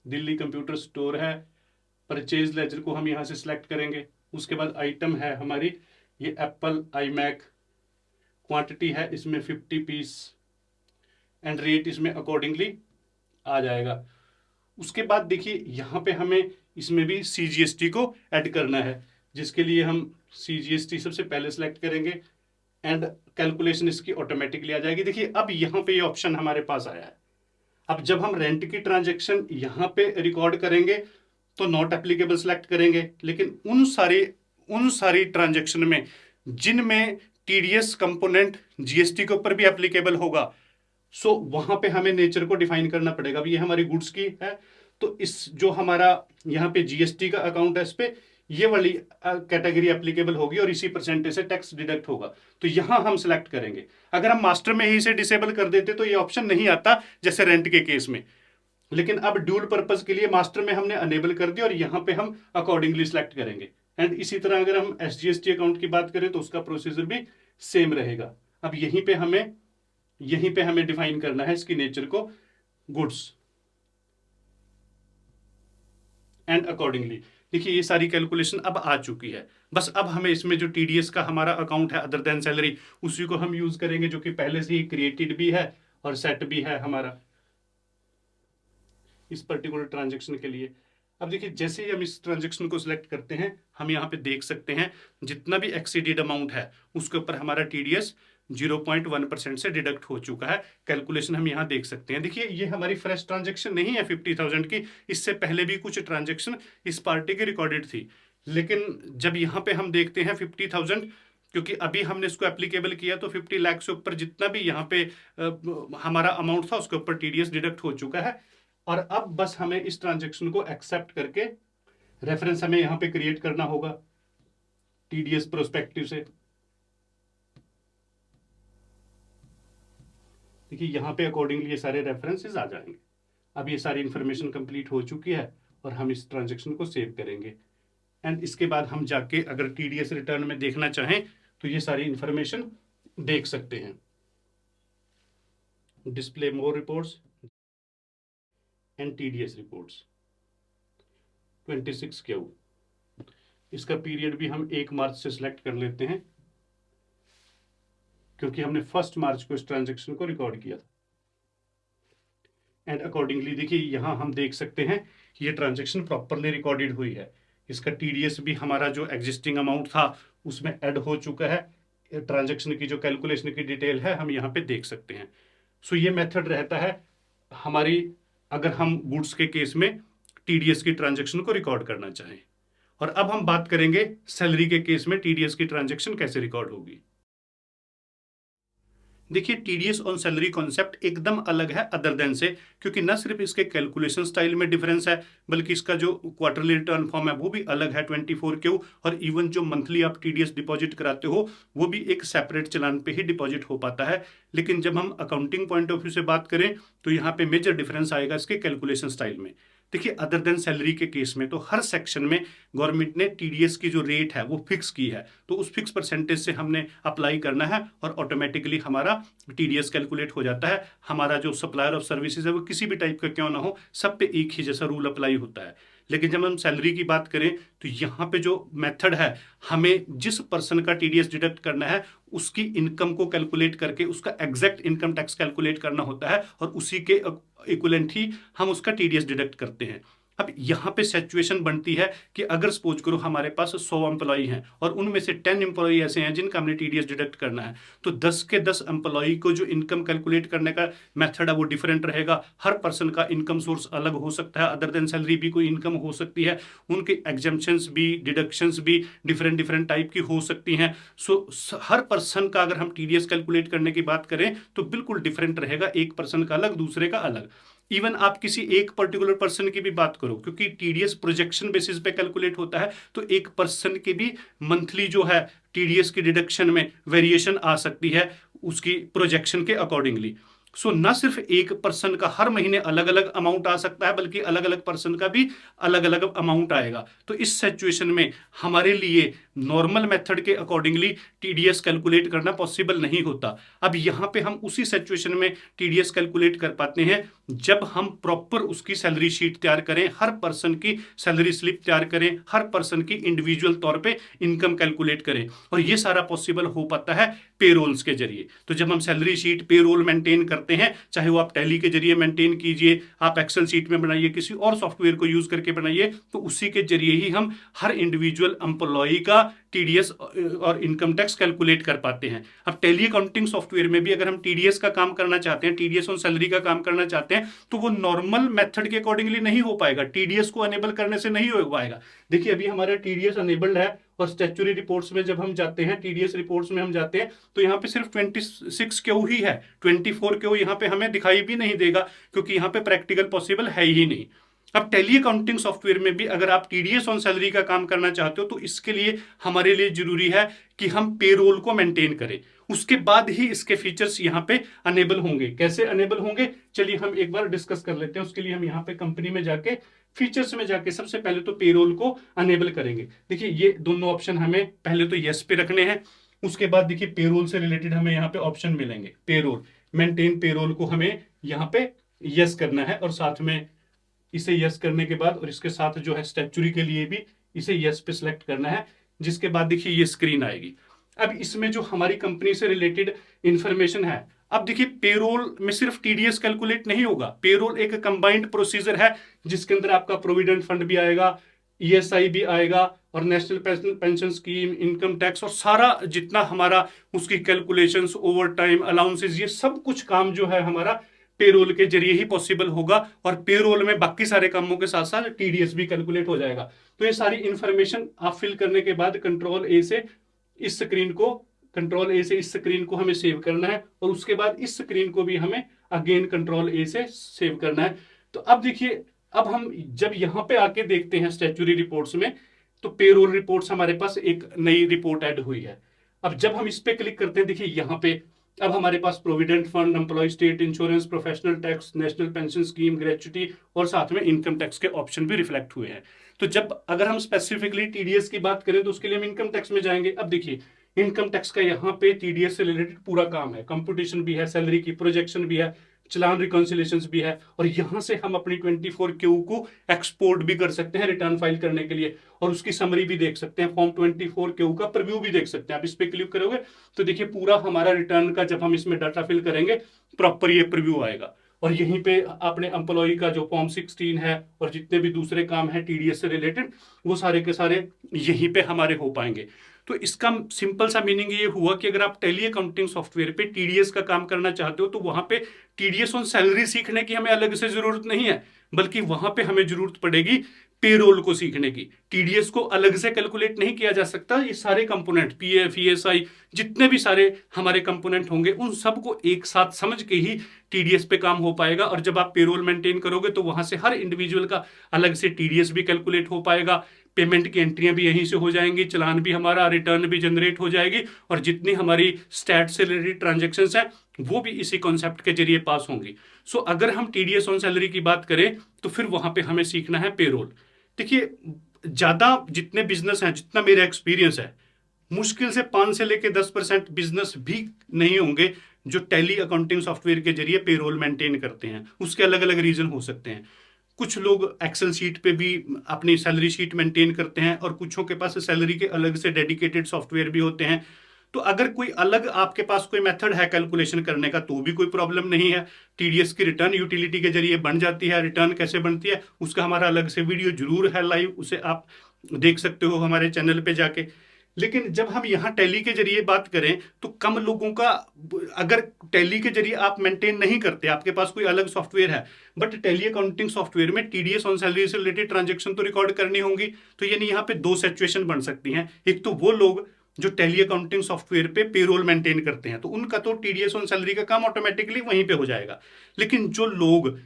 A: दिल्ली कंप्यूटर स्टोर है, परचेज लेजर को हम यहां से सिलेक्ट करेंगे। उसके बाद आइटम है हमारी ये एप्पल iMac, क्वांटिटी है इसमें 50 पीस एंड रेट इसमें अकॉर्डिंगली आ जाएगा। उसके बाद देखिए यहां पे हमें इसमें भी सीजीएसटी को ऐड करना है, जिसके लिए हम सीजीएसटी सबसे पहले सेलेक्ट करेंगे एंड कैलकुलेशन इसकी ऑटोमेटिकली आ जाएगी। देखिए अब यहां पे ये ऑप्शन हमारे पास आया है। अब जब हम रेंट की ट्रांजेक्शन यहां पे रिकॉर्ड करेंगे तो नॉट एप्लीकेबल सेलेक्ट करेंगे, लेकिन उन सारी ट्रांजेक्शन में जिनमें टीडीएस कंपोनेंट जीएसटी के ऊपर भी एप्लीकेबल होगा, सो वहां पे हमें नेचर को डिफाइन करना पड़ेगा। अब ये हमारी गुड्स की है तो इस जो हमारा यहाँ पे जीएसटी का अकाउंट है इस पे ये वाली कैटेगरी एप्लीकेबल होगी और इसी परसेंटेज से टैक्स डिडक्ट होगा, तो यहां हम सिलेक्ट करेंगे। अगर हम मास्टर में ही इसे डिसेबल कर देते तो ये ऑप्शन नहीं आता जैसे रेंट के केस में, लेकिन अब ड्यूल पर्पज के लिए मास्टर में हमने अनेबल कर दिया और यहां पे हम अकॉर्डिंगली सिलेक्ट करेंगे। एंड इसी तरह अगर हम एसजीएसटी अकाउंट की बात करें तो उसका प्रोसीजर भी सेम रहेगा। अब यहीं पे हमें डिफाइन करना है इसकी नेचर को, गुड्स एंड अकॉर्डिंगली। देखिए ये सारी कैलकुलेशन अब आ चुकी है। बस अब हमें इसमें जो टीडीएस का हमारा अकाउंट है अदर देन सैलरी, उसी को हम यूज करेंगे, जो कि पहले से ही क्रिएटेड भी है और सेट भी है हमारा इस पर्टिकुलर ट्रांजेक्शन के लिए। अब देखिए जैसे ही हम इस ट्रांजेक्शन को सिलेक्ट करते हैं, हम यहाँ पे देख सकते हैं जितना भी एक्सीडेड अमाउंट है उसके ऊपर हमारा टीडीएस 0.1% से डिडक्ट हो चुका है। कैलकुलेशन हम यहाँ देख सकते हैं। देखिए ये हमारी फ्रेश ट्रांजेक्शन नहीं है 50,000 की, इससे पहले भी कुछ ट्रांजेक्शन इस पार्टी की रिकॉर्डेड थी, लेकिन जब यहाँ पे हम देखते हैं 50,000, क्योंकि अभी हमने इसको एप्लीकेबल किया तो 50 लाख से ऊपर जितना भी यहाँ पे हमारा अमाउंट था उसके ऊपर टीडीएस डिडक्ट हो चुका है। और अब बस हमें इस ट्रांजेक्शन को एक्सेप्ट करके रेफरेंस हमें यहाँ पे क्रिएट करना होगा टीडीएस प्रोस्पेक्टिव से। देखिए यहाँ पे अकॉर्डिंगली ये सारे रेफरेंसेस आ जाएंगे। अब ये सारी इंफॉर्मेशन कंप्लीट हो चुकी है और हम इस ट्रांजेक्शन को सेव करेंगे। एंड इसके बाद हम जाके अगर टीडीएस रिटर्न में देखना चाहें तो ये सारी इंफॉर्मेशन देख सकते हैं। Display more reports and TDS reports 26Q, इसका पीरियड भी हम 1 मार्च से सिलेक्ट कर लेते हैं, क्योंकि हमने 1 मार्च को इस ट्रांजेक्शन को रिकॉर्ड किया था। एंड अकॉर्डिंगली देखिए यहां हम देख सकते हैं ये ट्रांजेक्शन प्रॉपरली रिकॉर्डेड हुई है। इसका टीडीएस भी हमारा जो एग्जिस्टिंग अमाउंट था उसमें ऐड हो चुका है। ट्रांजेक्शन की जो कैलकुलेशन की डिटेल है हम यहाँ पे देख सकते हैं। सो ये मेथड रहता है हमारी, अगर हम गुड्स के केस में टीडीएस की ट्रांजेक्शन को रिकॉर्ड करना चाहें। और अब हम बात करेंगे सैलरी के केस में टीडीएस की ट्रांजेक्शन कैसे रिकॉर्ड होगी। देखिए टीडीएस ऑन सैलरी कॉन्सेप्ट एकदम अलग है अदर देन से, क्योंकि न सिर्फ इसके कैलकुलेशन स्टाइल में डिफरेंस है, बल्कि इसका जो क्वार्टरली रिटर्न फॉर्म है वो भी अलग है 24Q, और इवन जो मंथली आप टीडीएस डिपॉजिट कराते हो वो भी एक सेपरेट चलान पे ही डिपॉजिट हो पाता है। लेकिन जब हम अकाउंटिंग पॉइंट ऑफ व्यू से बात करें तो यहाँ पे मेजर डिफरेंस आएगा इसके कैलकुलेशन स्टाइल में। देखिए अदर देन सैलरी के केस में तो हर सेक्शन में गवर्नमेंट ने टीडीएस की जो रेट है वो फिक्स की है, तो उस फिक्स परसेंटेज से हमने अप्लाई करना है और ऑटोमेटिकली हमारा टीडीएस कैलकुलेट हो जाता है। हमारा जो सप्लायर ऑफ सर्विसेज है वो किसी भी टाइप का क्यों ना हो, सब पे एक ही जैसा रूल अप्लाई होता है। लेकिन जब हम सैलरी की बात करें तो यहाँ पे जो मेथड है, हमें जिस पर्सन का टीडीएस डिडक्ट करना है उसकी इनकम को कैलकुलेट करके उसका एग्जैक्ट इनकम टैक्स कैलकुलेट करना होता है, और उसी के इक्विवेलेंट ही हम उसका टीडीएस डिडक्ट करते हैं। अब यहाँ पे सिचुएशन बनती है कि अगर सपोज करो हमारे पास 100 एम्प्लॉई हैं और उनमें से 10 एम्प्लॉई ऐसे हैं जिनका हमने टीडीएस डिडक्ट करना है, तो 10 के 10 एम्प्लॉई को जो इनकम कैलकुलेट करने का मेथड है वो डिफरेंट रहेगा। हर पर्सन का इनकम सोर्स अलग हो सकता है, अदर देन सैलरी भी कोई इनकम हो सकती है, उनके एग्जेम्पशंस भी डिडक्शंस भी डिफरेंट डिफरेंट टाइप की हो सकती हैं। सो हर पर्सन का अगर हम टीडीएस कैलकुलेट करने की बात करें तो बिल्कुल डिफरेंट रहेगा, एक पर्सन का अलग दूसरे का अलग। इवन आप किसी एक पर्टिकुलर पर्सन की भी बात करो, क्योंकि टीडीएस प्रोजेक्शन बेसिस पे कैलकुलेट होता है, तो एक पर्सन के भी मंथली जो है टीडीएस की डिडक्शन में वेरिएशन आ सकती है उसकी प्रोजेक्शन के अकॉर्डिंगली। सो न सिर्फ एक पर्सन का हर महीने अलग अलग अमाउंट आ सकता है, बल्कि अलग अलग पर्सन का भी अलग अलग अमाउंट आएगा। तो इस सिचुएशन में हमारे लिए नॉर्मल मेथड के अकॉर्डिंगली टीडीएस कैलकुलेट करना पॉसिबल नहीं होता। अब यहाँ पे हम उसी सिचुएशन में टीडीएस कैलकुलेट कर पाते हैं जब हम प्रॉपर उसकी सैलरी शीट तैयार करें, हर पर्सन की सैलरी स्लिप तैयार करें, हर पर्सन की इंडिविजुअल तौर पे इनकम कैलकुलेट करें, और ये सारा पॉसिबल हो पाता है पेरोल्स के जरिए। तो जब हम सैलरी शीट पेरोल मेंटेन करते हैं, चाहे वो आप टैली के जरिए मेंटेन कीजिए, आप एक्सेल शीट में बनाइए, किसी और सॉफ्टवेयर को यूज करके बनाइए, तो उसी के जरिए ही हम हर इंडिविजुअल एम्प्लॉय का टीडीएस और इनकम टैक्स कैलकुलेट कर पाते हैं। अब टैली अकाउंटिंग सॉफ्टवेयर में भी अगर हम टीडीएस का काम करना चाहते हैं, टीडीएस ऑन सैलरी का काम करना चाहते हैं, तो वो नॉर्मल मेथड के अकॉर्डिंगली नहीं हो पाएगा, टीडीएस को अनेबल करने से नहीं हो पाएगा। देखिए अभी हमारा टीडीएस अनेबल्ड है, और स्टैट्यूटरी रिपोर्ट्स में जब हम जाते हैं, टीडीएस रिपोर्ट्स में हम जाते हैं, तो यहाँ पे सिर्फ 26Q ही है, 24Q यहाँ पे हमें दिखाई भी नहीं देगा, क्योंकि यहाँ पे प्रैक्टिकल पॉसिबल है ही नहीं। अब टैली अकाउंटिंग सॉफ्टवेयर में भी अगर आप टीडीएस ऑन सैलरी का काम करना चाहते हो, तो इसके लिए हमारे लिए जरूरी है कि हम पेरोल को मेंटेन करें, उसके बाद ही इसके फीचर्स यहाँ पे अनेबल होंगे। कैसे अनेबल होंगे, चलिए हम एक बार डिस्कस कर लेते हैं। उसके लिए हम यहाँ पे कंपनी में जाके फीचर्स में जाके सबसे पहले तो पेरोल को अनेबल करेंगे। देखिए ये दोनों ऑप्शन हमें पहले तो यस पे रखने हैं, उसके बाद देखिए पेरोल से रिलेटेड हमें यहाँ पे ऑप्शन मिलेंगे। पेरोल मेंटेन पेरोल को हमें यहाँ पे यस करना है, और साथ में इसे यस करने के बाद और इसके साथ जो है स्टैट्यूटरी के लिए भी इसे यस पे सिलेक्ट करना है, जिसके बाद देखिए ये स्क्रीन आएगी। अब इसमें जो हमारी कंपनी से रिलेटेड इंफॉर्मेशन है, अब देखिए पेरोल में सिर्फ टीडीएस कैलकुलेट नहीं होगा, पेरोल एक कंबाइंड प्रोसीजर है जिसके अंदर आपका प्रोविडेंट फंड भी आएगा, ईएसआई भी आएगा, और national pension scheme, income tax, और सारा जितना हमारा उसकी कैलकुलेशंस, ओवर टाइम अलाउंसेस, ये सब कुछ काम जो है हमारा पेरोल के जरिए ही पॉसिबल होगा। और पेरोल में बाकी सारे कामों के साथ साथ टीडीएस भी कैलकुलेट हो जाएगा। तो ये सारी इंफॉर्मेशन आप फिल करने के बाद कंट्रोल ए से इस स्क्रीन को हमें सेव करना है, और उसके बाद इस स्क्रीन को भी हमें अगेन कंट्रोल ए से सेव करना है। तो अब देखिए, अब हम जब यहां पे आके देखते हैं स्टैट्यूटरी रिपोर्ट्स में, तो पेरोल रिपोर्ट्स हमारे पास एक नई रिपोर्ट ऐड हुई है। अब जब हम इस पे क्लिक करते हैं, देखिए यहाँ पे अब हमारे पास provident fund, employ state insurance, professional tax, national pension scheme, gratuity, और साथ में इनकम टैक्स के ऑप्शन भी रिफ्लेक्ट हुए हैं। तो जब अगर हम स्पेसिफिकली टीडीएस की बात करें तो उसके लिए हम इनकम टैक्स में जाएंगे। अब देखिए इनकम टैक्स का यहाँ पे टीडीएस से रिलेटेड पूरा काम है, कंप्यूटेशन भी है, सैलरी की प्रोजेक्शन भी है, चलान रिकॉन्सिलेशंस भी है, और यहां से हम अपनी 24Q को एक्सपोर्ट भी कर सकते हैं रिटर्न फाइल करने के लिए, और उसकी समरी भी देख सकते हैं, फॉर्म 24Q का प्रीव्यू भी देख सकते हैं। आप इस पे क्लिक करोगे तो देखिए पूरा हमारा रिटर्न का, जब हम इसमें डाटा फिल करेंगे, प्रॉपर ये प्रीव्यू आएगा। और यहीं पे आपने एम्प्लॉय का जो फॉर्म 16 है और जितने भी दूसरे काम है टीडीएस से रिलेटेड, वो सारे के सारे यहीं पे हमारे हो पाएंगे। तो इसका सिंपल सा मीनिंग ये हुआ कि अगर आप टैली अकाउंटिंग सॉफ्टवेयर पे टीडीएस का काम करना चाहते हो, तो वहां पे टीडीएस ऑन सैलरी सीखने की हमें अलग से जरूरत नहीं है, बल्कि वहां पे हमें जरूरत पड़ेगी पेरोल को सीखने की। टीडीएस को अलग से कैलकुलेट नहीं किया जा सकता, ये सारे कंपोनेंट पीएफ ईएसआई जितने भी सारे हमारे कंपोनेंट होंगे उन सबको एक साथ समझ के ही टीडीएस पे काम हो पाएगा। और जब आप पेरोल मेंटेन करोगे तो वहां से हर इंडिविजुअल का अलग से टीडीएस भी कैलकुलेट हो पाएगा, पेमेंट की एंट्रियां भी यहीं से हो जाएंगी, चलान भी हमारा, रिटर्न भी जनरेट हो जाएगी, और जितनी हमारी स्टैट से रिलेटेड ट्रांजेक्शन्स हैं वो भी इसी कॉन्सेप्ट के जरिए पास होंगी। सो अगर हम टीडीएस ऑन सैलरी की बात करें तो फिर वहां पे हमें सीखना है पेरोल। देखिए, ज्यादा जितने बिजनेस हैं, जितना मेरा एक्सपीरियंस है, मुश्किल से 5 से लेके 10% बिजनेस भी नहीं होंगे जो टैली अकाउंटिंग सॉफ्टवेयर के जरिए पेरोल मेंटेन करते हैं। उसके अलग अलग रीजन हो सकते हैं। कुछ लोग एक्सेल शीट पे भी अपनी सैलरी शीट मेंटेन करते हैं, और कुछों के पास सैलरी के अलग से डेडिकेटेड सॉफ्टवेयर भी होते हैं। तो अगर कोई अलग आपके पास कोई मेथड है कैलकुलेशन करने का तो भी कोई प्रॉब्लम नहीं है। टीडीएस की रिटर्न यूटिलिटी के जरिए बन जाती है। रिटर्न कैसे बनती है उसका हमारा अलग से वीडियो जरूर है लाइव, उसे आप देख सकते हो हमारे चैनल पे जाके। लेकिन जब हम यहाँ टैली के जरिए बात करें तो कम लोगों का, अगर टैली के जरिए आप मेंटेन नहीं करते, आपके पास कोई अलग सॉफ्टवेयर है बट टैली अकाउंटिंग सॉफ्टवेयर में टीडीएस ऑन सैलरी से रिलेटेड ट्रांजेक्शन तो रिकॉर्ड करनी होंगी, तो यानी यहाँ पे दो सिचुएशन बन सकती हैं। एक तो वो लोग जो टैली अकाउंटिंग सॉफ्टवेयर पे पेरोल मेंटेन करते हैं तो उनका तो टीडीएस ऑन सैलरी का काम ऑटोमेटिकली वहीं पे हो जाएगा। लेकिन जो लोग,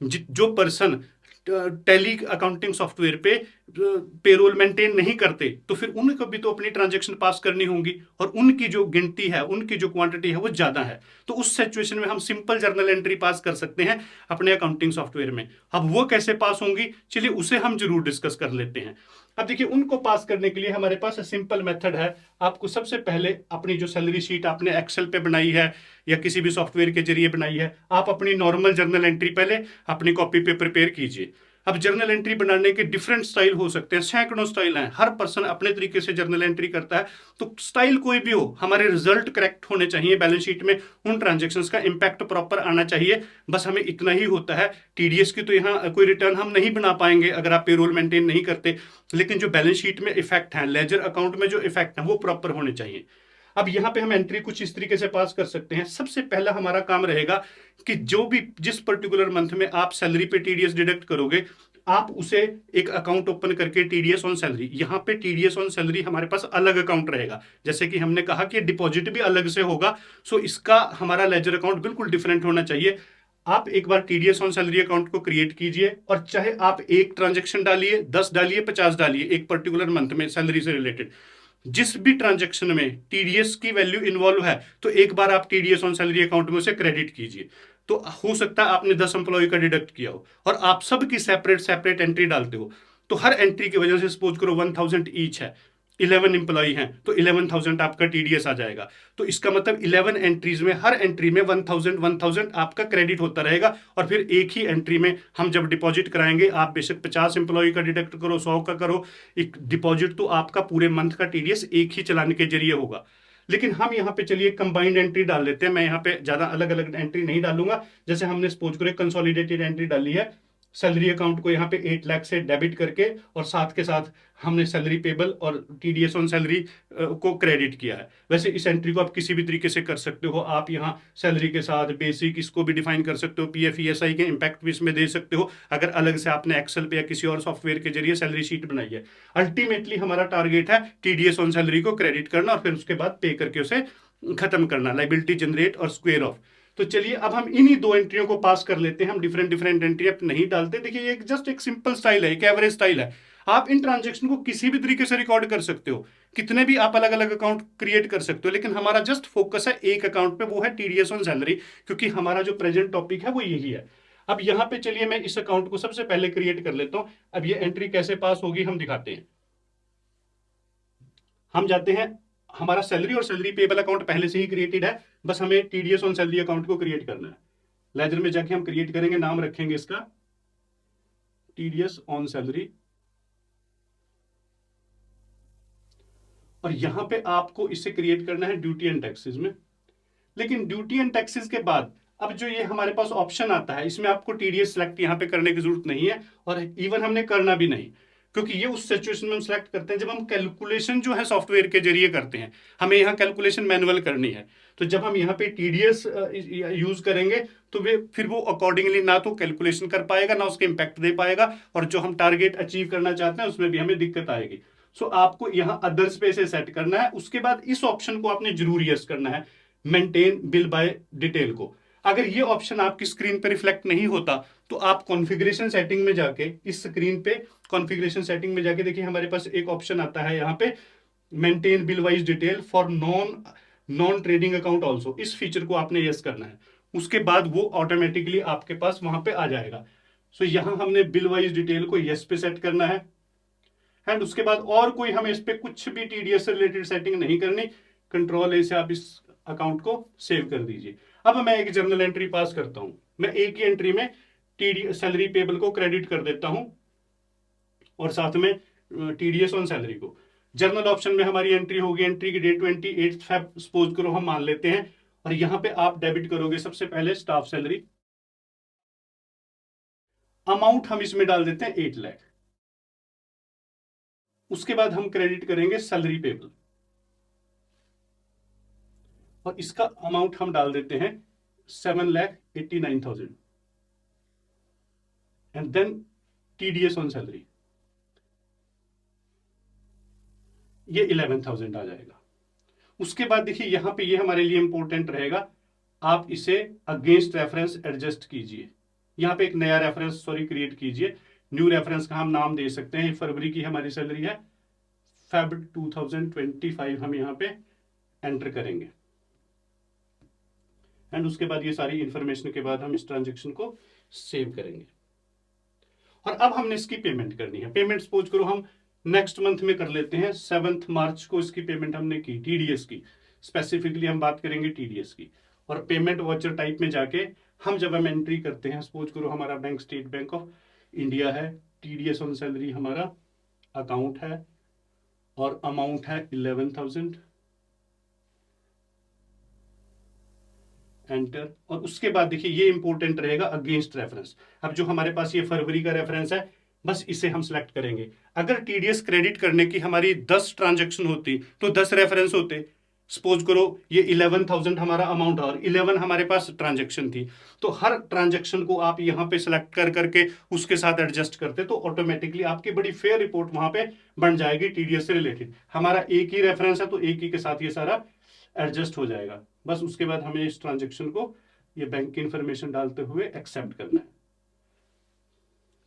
A: जो पर्सन टैली अकाउंटिंग सॉफ्टवेयर पे पेरोल मेंटेन नहीं करते, तो फिर उनको भी तो अपनी ट्रांजैक्शन पास करनी होंगी, और उनकी जो गिनती है, उनकी जो क्वांटिटी है वो ज्यादा है। तो उस सिचुएशन में हम सिंपल जर्नल एंट्री पास कर सकते हैं अपने अकाउंटिंग सॉफ्टवेयर में। अब वो कैसे पास होंगी, चलिए उसे हम जरूर डिस्कस कर लेते हैं। अब देखिए, उनको पास करने के लिए हमारे पास सिंपल मेथड है। आपको सबसे पहले अपनी जो सैलरी शीट आपने एक्सेल पे बनाई है या किसी भी सॉफ्टवेयर के जरिए बनाई है, आप अपनी नॉर्मल जर्नल एंट्री पहले अपनी कॉपी पे प्रिपेयर कीजिए। अब जर्नल एंट्री बनाने के डिफरेंट स्टाइल हो सकते हैं, सैकड़ों स्टाइल हैं, हर पर्सन अपने तरीके से जर्नल एंट्री करता है। तो स्टाइल कोई भी हो, हमारे रिजल्ट करेक्ट होने चाहिए बैलेंस शीट में, उन ट्रांजेक्शन्स का इंपैक्ट प्रॉपर आना चाहिए। बस हमें इतना ही होता है। टीडीएस की तो यहाँ कोई रिटर्न हम नहीं बना पाएंगे अगर आप पेरोल मेंटेन नहीं करते, लेकिन जो बैलेंस शीट में इफेक्ट है, लेजर अकाउंट में जो इफेक्ट है वो प्रॉपर होने चाहिए। अब यहाँ पे हम एंट्री कुछ इस तरीके से पास कर सकते हैं। सबसे पहला हमारा काम रहेगा कि जो भी जिस पर्टिकुलर मंथ में आप सैलरी पे टीडीएस डिडक्ट करोगे, आप उसे एक अकाउंट ओपन करके टीडीएस ऑन सैलरी, यहाँ पे टीडीएस ऑन सैलरी हमारे पास अलग अकाउंट रहेगा। जैसे कि हमने कहा कि डिपॉजिट भी अलग से होगा, सो इसका हमारा लेजर अकाउंट बिल्कुल डिफरेंट होना चाहिए। आप एक बार टीडीएस ऑन सैलरी अकाउंट को क्रिएट कीजिए, और चाहे आप एक ट्रांजेक्शन डालिए, 10 डालिए, 50 डालिए, एक पर्टिकुलर मंथ में सैलरी से रिलेटेड जिस भी ट्रांजैक्शन में टीडीएस की वैल्यू इन्वॉल्व है, तो एक बार आप टीडीएस ऑन सैलरी अकाउंट में उसे क्रेडिट कीजिए। तो हो सकता है आपने 10 एम्प्लॉय का डिडक्ट किया हो और आप सबकी सेपरेट सेपरेट एंट्री डालते हो, तो हर एंट्री की वजह से सपोज करो 1000 ईच है, 11 एम्प्लॉय हैं, तो 11,000 आपका टीडीएस आ जाएगा। तो इसका मतलब 11 एंट्रीज में हर एंट्री में 1000 आपका क्रेडिट होता रहेगा। और फिर एक ही एंट्री में हम जब डिपॉजिट कराएंगे, आप बेशक 50 एम्प्लॉय का डिडक्ट करो, 100 का करो, एक डिपॉजिट तो आपका पूरे मंथ का टीडीएस एक ही चलाने के जरिए होगा। लेकिन हम यहाँ पे चलिए कंबाइंड एंट्री डाल लेते हैं। मैं यहाँ पे ज्यादा अलग अलग एंट्री नहीं डालूंगा। जैसे हमने सपोज करो कंसोलिडेटेड एंट्री डाली है, सैलरी अकाउंट को यहाँ पे 8 लाख से डेबिट करके, और साथ के साथ हमने सैलरी पेबल और टीडीएस ऑन सैलरी को क्रेडिट किया है। वैसे इस एंट्री को आप किसी भी तरीके से कर सकते हो। आप यहाँ सैलरी के साथ बेसिक इसको भी डिफाइन कर सकते हो, पीएफ ईएसआई के इंपैक्ट भी इसमें दे सकते हो, अगर अलग से आपने एक्सेल पे या किसी और सॉफ्टवेयर के जरिए सैलरी शीट बनाई है। अल्टीमेटली हमारा टारगेट है टीडीएस ऑन सैलरी को क्रेडिट करना और फिर उसके बाद पे करके उसे खत्म करना, लाइबिलिटी जनरेट और स्क्वेयर ऑफ। तो चलिए अब हम इन्हीं दो एंट्रियों को पास कर लेते हैं। हम डिफरेंट डिफरेंट एंट्री नहीं डालते। देखिए, ये जस्ट एक सिंपल स्टाइल है, एक एवरेज स्टाइल है। आप इन ट्रांजेक्शन को किसी भी तरीके से रिकॉर्ड कर सकते हो, कितने भी आप अलग अलग अकाउंट क्रिएट कर सकते हो, लेकिन हमारा जस्ट फोकस है एक अकाउंट पे, वो है टीडीएस ऑन सैलरी, क्योंकि हमारा जो प्रेजेंट टॉपिक है वो यही है। अब यहाँ पे चलिए मैं इस अकाउंट को सबसे पहले क्रिएट कर लेता हूं। अब ये एंट्री कैसे पास होगी हम दिखाते हैं। हम जाते हैं, हमारा सैलरी और सैलरी पेबल अकाउंट पहले से ही क्रिएटेड है, बस हमें टीडीएस ऑन सैलरी अकाउंट को क्रिएट करना है। लेजर में जाके हम क्रिएट करेंगे, नाम रखेंगे इसका टीडीएस ऑन सैलरी, और यहां पे आपको इसे क्रिएट करना है ड्यूटी एंड टैक्सेस में। लेकिन ड्यूटी एंड टैक्सेस के बाद अब जो ये हमारे पास ऑप्शन आता है, इसमें आपको टीडीएस सिलेक्ट यहां पे करने की जरूरत नहीं है, और इवन हमने करना भी नहीं, क्योंकि ये उस सिचुएशन में हम सेलेक्ट करते हैं जब हम कैलकुलेशन जो है सॉफ्टवेयर के जरिए करते हैं, हमें यहाँ कैलकुलेशन मैनुअल करनी है। तो जब हम यहाँ पे टीडीएस यूज करेंगे तो वे फिर वो अकॉर्डिंगली ना तो कैलकुलेशन कर पाएगा, ना उसके इम्पैक्ट दे पाएगा, और जो हम टारगेट अचीव करना चाहते हैं उसमें भी हमें दिक्कत आएगी। सो आपको यहाँ अदर्स पे से सेट करना है। उसके बाद इस ऑप्शन को आपने जरूर यस करना है, मेंटेन बिल बाय डिटेल को। अगर ये ऑप्शन आपकी स्क्रीन पे रिफ्लेक्ट नहीं होता तो आप कॉन्फ़िगरेशन सेटिंग में जाके, इस स्क्रीन पे कॉन्फ़िगरेशन सेटिंग में जाके देखिए, हमारे पास एक ऑप्शन आता है यहाँ पे, maintain bill wise detail for non trading account also. इस फीचर को आपने यस करना है, उसके बाद वो ऑटोमेटिकली आपके पास वहां पे आ जाएगा। सो यहाँ हमने बिल वाइज डिटेल को यस पे सेट करना है, एंड उसके बाद और कोई हमें इस पे कुछ भी टीडीएस से रिलेटेड सेटिंग नहीं करनी। कंट्रोल ए से आप इस अकाउंट को सेव कर दीजिए। अब मैं एक जर्नल एंट्री पास करता हूं, मैं एक ही एंट्री में टीडीएस सैलरी पेबल को क्रेडिट कर देता हूं और साथ में टीडीएस ऑन सैलरी को। जर्नल ऑप्शन में हमारी एंट्री होगी, एंट्री की डेट 28 फेब सपोज करो हम मान लेते हैं, और यहां पे आप डेबिट करोगे सबसे पहले स्टाफ सैलरी। अमाउंट हम इसमें डाल देते हैं 8 लाख। उसके बाद हम क्रेडिट करेंगे सैलरी पेबल, और इसका अमाउंट हम डाल देते हैं 7,89,000, and then TDS on salary ये 11,000 आ जाएगा। उसके बाद देखिए यहां पे ये हमारे लिए इंपॉर्टेंट रहेगा, आप इसे अगेंस्ट रेफरेंस एडजस्ट कीजिए। यहां पे एक नया रेफरेंस क्रिएट कीजिए। न्यू रेफरेंस का हम नाम दे सकते हैं, फरवरी की हमारी सैलरी है, फेब 2025 हम यहां पे एंटर करेंगे, एंड उसके बाद ये सारी इंफॉर्मेशन के बाद हम इस ट्रांजेक्शन को सेव करेंगे। और अब हमने इसकी पेमेंट करनी है। पेमेंट सपोज करो हम नेक्स्ट मंथ में कर लेते हैं, 7 मार्च को इसकी पेमेंट हमने की टीडीएस की, स्पेसिफिकली हम बात करेंगे टीडीएस की। और पेमेंट वाउचर टाइप में जाके हम जब हम एंट्री करते हैं, सपोज करो हमारा bank state bank of India है, टीडीएस ऑन सैलरी हमारा अकाउंट है, और अमाउंट है 11,000, एंटर। और उसके बाद देखिए ये इंपॉर्टेंट रहेगा अगेंस्ट रेफरेंस। अब जो हमारे पास ये फरवरी का रेफरेंस है, बस इसे हम सिलेक्ट करेंगे। अगर टीडीएस क्रेडिट करने की हमारी 10 ट्रांजैक्शन होती तो 10 रेफरेंस होते। सपोज करो ये 11,000 हमारा अमाउंट और 11 हमारे पास ट्रांजैक्शन थी, तो हर ट्रांजैक्शन को आप यहां पे सिलेक्ट कर करके उसके साथ एडजस्ट करते तो ऑटोमेटिकली आपकी बड़ी फेयर रिपोर्ट वहां पे बन जाएगी टीडीएस से रिलेटेड। हमारा एक ही रेफरेंस है तो एक ही के साथ ये सारा एडजस्ट हो जाएगा। बस उसके बाद हमें इस ट्रांजैक्शन को ये बैंक की इंफॉर्मेशन डालते हुए एक्सेप्ट करना है।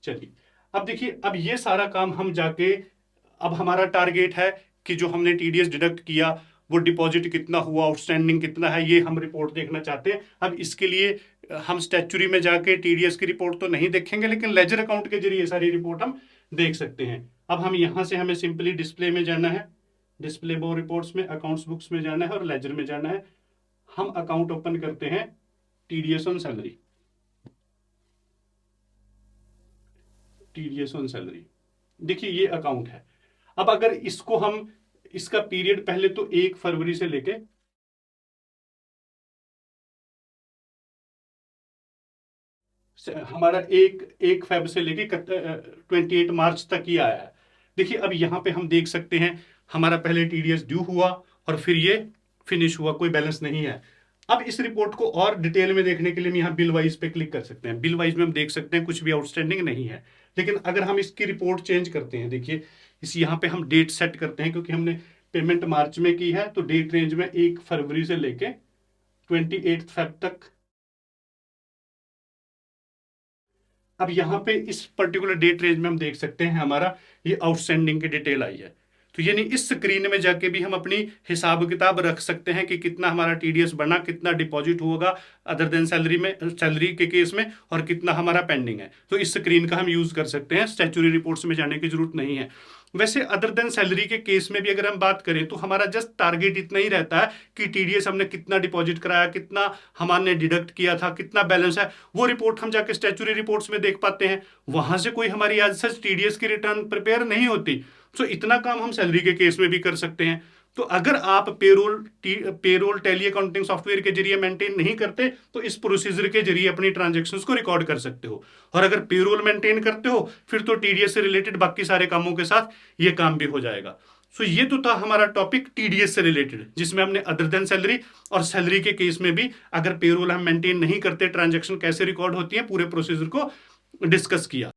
A: चलिए अब देखिए, अब ये सारा काम हम जाके, अब हमारा टारगेट है कि जो हमने टीडीएस डिडक्ट किया वो डिपॉजिट कितना हुआ, आउटस्टैंडिंग कितना है, ये हम रिपोर्ट देखना चाहते हैं। अब इसके लिए हम स्टैच्यूरी में जाके टीडीएस की रिपोर्ट तो नहीं देखेंगे, लेकिन लेजर अकाउंट के जरिए सारी रिपोर्ट हम देख सकते हैं। अब हम यहां से हमें सिंपली डिस्प्ले में जाना है, डिस्प्ले बो रिपोर्ट्स में अकाउंट्स बुक्स में जाना है और लेजर में जाना है। हम अकाउंट ओपन करते हैं TDS on salary, TDS on salary, देखिए ये अकाउंट है। अब अगर इसको हम, इसका पीरियड पहले तो 1 फरवरी से लेके हमारा एक फेब से लेके 28 मार्च तक ही आया है। देखिए अब यहां पे हम देख सकते हैं हमारा पहले टीडीएस ड्यू हुआ और फिर ये फिनिश हुआ, कोई बैलेंस नहीं है। अब इस रिपोर्ट को और डिटेल में देखने के लिए हम यहाँ बिल वाइज पे क्लिक कर सकते हैं। बिल वाइज में हम देख सकते हैं कुछ भी आउटस्टैंडिंग नहीं है। लेकिन अगर हम इसकी रिपोर्ट चेंज करते हैं, देखिए इस यहाँ पे हम डेट सेट करते हैं, क्योंकि हमने पेमेंट मार्च में की है तो डेट रेंज में 1 फरवरी से लेके 28 फेब तक। अब यहाँ पे इस पर्टिकुलर डेट रेंज में हम देख सकते हैं हमारा ये आउटस्टैंडिंग की डिटेल आई है। तो यानी इस स्क्रीन में जाके भी हम अपनी हिसाब किताब रख सकते हैं कि कितना हमारा टीडीएस बना, कितना डिपॉजिट होगा अदर देन सैलरी में, सैलरी के केस में, और कितना हमारा पेंडिंग है। तो इस स्क्रीन का हम यूज कर सकते हैं, स्टैच्यूरी रिपोर्ट्स में जाने की जरूरत नहीं है। वैसे अदर देन सैलरी के केस में भी अगर हम बात करें तो हमारा जस्ट टारगेट इतना ही रहता है कि टीडीएस हमने कितना डिपॉजिट कराया, कितना हमने डिडक्ट किया था, कितना बैलेंस है, वो रिपोर्ट हम जाके स्टैच्यूरी रिपोर्ट्स में देख पाते हैं। वहां से कोई हमारी आज सच टीडीएस की रिटर्न प्रिपेयर नहीं होती। सो इतना काम हम सैलरी के केस में भी कर सकते हैं। तो अगर आप पेरोल टैली अकाउंटिंग सॉफ्टवेयर के जरिए मेंटेन नहीं करते तो इस प्रोसीजर के जरिए अपनी ट्रांजैक्शंस को रिकॉर्ड कर सकते हो। और अगर पेरोल मेंटेन करते हो फिर तो टीडीएस से रिलेटेड बाकी सारे कामों के साथ ये काम भी हो जाएगा। सो ये तो था हमारा टॉपिक टीडीएस से रिलेटेड, जिसमें हमने अदर देन सैलरी और सैलरी के केस में भी अगर पेरोल हम मेंटेन नहीं करते ट्रांजैक्शन कैसे रिकॉर्ड होती है पूरे प्रोसीजर को डिस्कस किया।